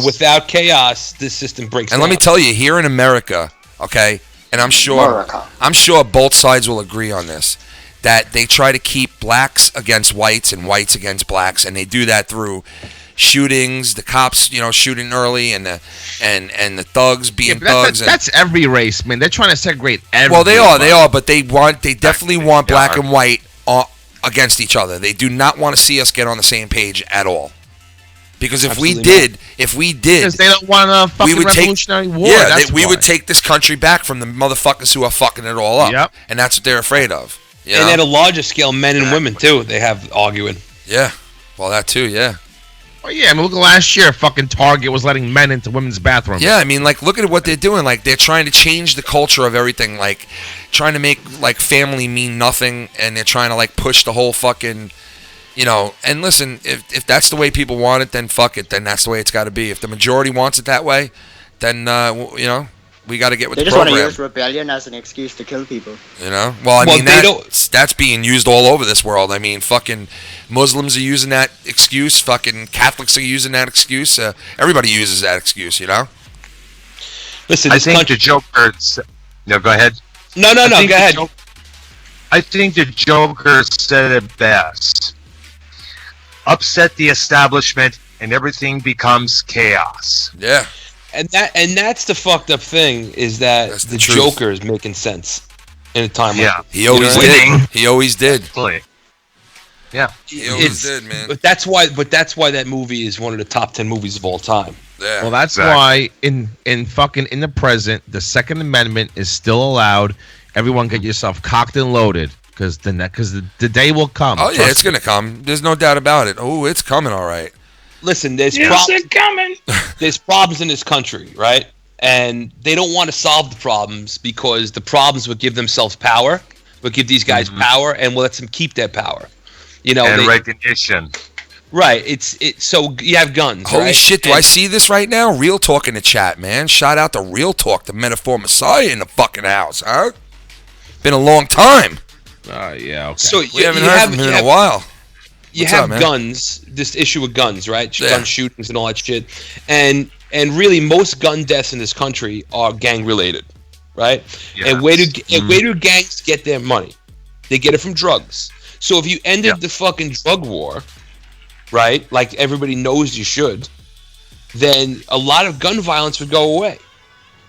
Without chaos, this system breaks And down. let me tell you, here in America, okay, and I'm sure both sides will agree on this, that they try to keep blacks against whites and whites against blacks, and they do that through shootings, the cops, shooting early, and the thugs being thugs. That's every race, man. They're trying to segregate everyone. Well, they are, but they definitely want black and white against each other. They do not want to see us get on the same page at all. Because if we did, because they don't want a fucking revolutionary war. Yeah, we would take this country back from the motherfuckers who are fucking it all up. Yep. And that's what they're afraid of. And at a larger scale, men and women too. They have arguing. Yeah, well, that too. Yeah. Oh yeah, I mean, look at last year. Fucking Target was letting men into women's bathrooms. Yeah, I mean, like, look at what they're doing. Like, they're trying to change the culture of everything. Like, trying to make like family mean nothing, and they're trying to like push the whole fucking, And listen, if that's the way people want it, then fuck it. Then that's the way it's got to be. If the majority wants it that way, then we got to get with the program. They just want to use rebellion as an excuse to kill people. Well, I mean, that's being used all over this world. I mean, fucking Muslims are using that excuse. Fucking Catholics are using that excuse. Everybody uses that excuse, Listen, I think the Joker... No, go ahead. No, go ahead. I think the Joker said it best. Upset the establishment, and everything becomes chaos. Yeah. And that's the fucked up thing, is that the Joker is making sense in a time like this. He always did. He always did. Yeah. He always did, man. But that's why that movie is one of the top 10 movies of all time. Yeah. Well, that's why in the present, the Second Amendment is still allowed. Everyone get yourself cocked and loaded, because the day will come. Oh yeah, it's gonna come. There's no doubt about it. Oh, it's coming, all right. Listen, there's coming. There's problems in this country, right? And they don't want to solve the problems because the problems would give themselves power, would give these guys power, and will let them keep their power. And recognition. Right. So you have guns. Holy right? shit! Do I see this right now? Real Talk in the chat, man. Shout out to Real Talk, the Metaphor Messiah in the fucking house, huh? Been a long time. Yeah. Okay. So we haven't heard from him in a while. You have guns, this issue with guns, right? Gun shootings and all that shit. And really most gun deaths in this country are gang related, right? Yes. And where do gangs get their money? They get it from drugs. So if you ended the fucking drug war, right, like everybody knows you should, then a lot of gun violence would go away.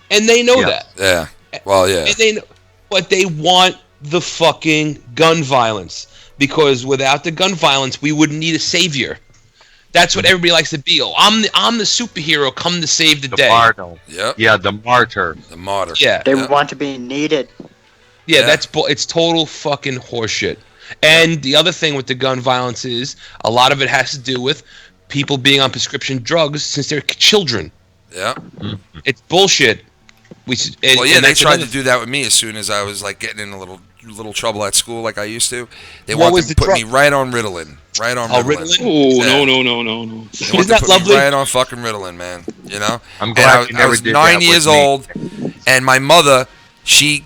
And they know that. Yeah. Well, yeah. And they know, but they want the fucking gun violence. Because without the gun violence, we wouldn't need a savior. That's what everybody likes to be. Oh, I'm the superhero come to save the day. Martyr. Yep. Yeah, the martyr. The martyr. Yeah. They want to be needed. Yeah, it's total fucking horseshit. And the other thing with the gun violence is a lot of it has to do with people being on prescription drugs since they're children. Yeah. It's bullshit. They tried to do that with me as soon as I was like getting in a little trouble at school like I used to. They wanted to put me right on Ritalin. Right on Ritalin. Oh, no. Isn't that lovely? Right on fucking Ritalin, man. I'm glad I was 9 years old, and my mother she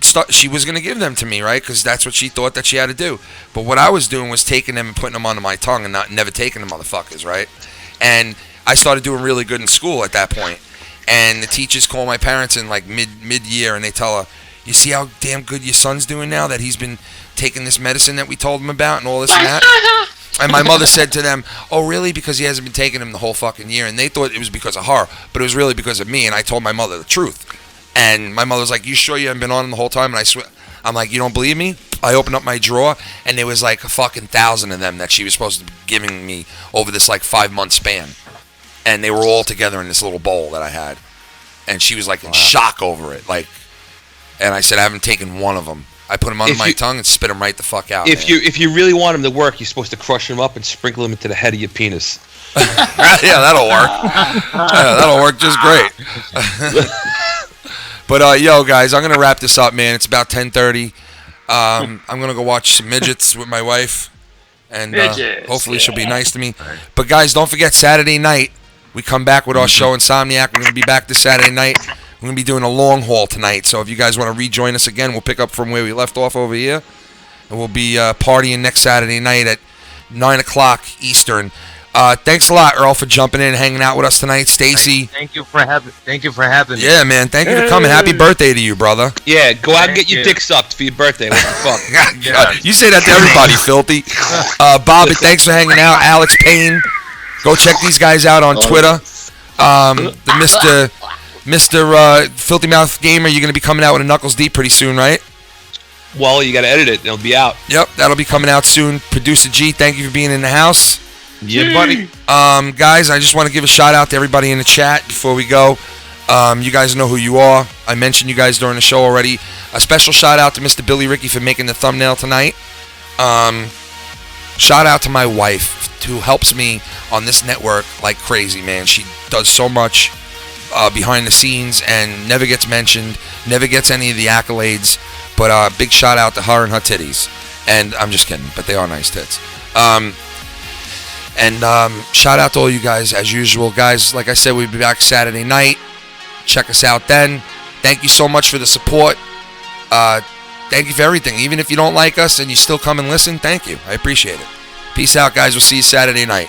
was going to give them to me, right? Because that's what she thought that she had to do. But what I was doing was taking them and putting them onto my tongue and never taking them motherfuckers, right? And I started doing really good in school at that point. And the teachers call my parents in like mid-year, and they tell her, you see how damn good your son's doing now that he's been taking this medicine that we told him about and all this and that? And my mother said to them, oh, really? Because he hasn't been taking them the whole fucking year. And they thought it was because of her, but it was really because of me. And I told my mother the truth. And my mother was like, you sure you haven't been on him the whole time? And I swear, I'm like, you don't believe me? I opened up my drawer, and there was like a fucking 1,000 of them that she was supposed to be giving me over this like 5-month span. And they were all together in this little bowl that I had. And she was like in shock over it. Like, and I said, I haven't taken one of them. I put them under my tongue and spit them right the fuck out. If you really want them to work, you're supposed to crush them up and sprinkle them into the head of your penis. Yeah, that'll work. Yeah, that'll work just great. But yo, guys, I'm gonna wrap this up, man. It's about 10:30. I'm gonna go watch some midgets with my wife, and hopefully she'll be nice to me. But guys, don't forget Saturday night we come back with our show Insomniac. We're gonna be back this Saturday night. We're going to be doing a long haul tonight, so if you guys want to rejoin us again, we'll pick up from where we left off over here, and we'll be partying next Saturday night at 9 o'clock Eastern. Thanks a lot, Earl, for jumping in and hanging out with us tonight. Stacy. Thank you for having me. Yeah, man. Thank you for coming. Happy birthday to you, brother. Yeah, go out and get your dick sucked for your birthday. What the fuck? You say that to everybody, filthy. Bob, thanks for hanging out. Alex Payne. Go check these guys out on Twitter. The Mr. Filthy Mouth Gamer, you're going to be coming out with a Knuckles Deep pretty soon, right? Well, you got to edit it. It'll be out. Yep, that'll be coming out soon. Producer G, thank you for being in the house. Yeah, buddy. Guys, I just want to give a shout out to everybody in the chat before we go. You guys know who you are. I mentioned you guys during the show already. A special shout out to Mr. Billy Ricky for making the thumbnail tonight. Shout out to my wife who helps me on this network like crazy, man. She does so much behind the scenes and never gets mentioned, never gets any of the accolades, but big shout out to her and her titties. And I'm just kidding, but they are nice tits. And shout out to all you guys as usual. Guys, like I said, we'll be back Saturday night. Check us out then. Thank you so much for the support. Thank you for everything. Even if you don't like us and you still come and listen, thank you. I appreciate it. Peace out, guys. We'll see you Saturday night.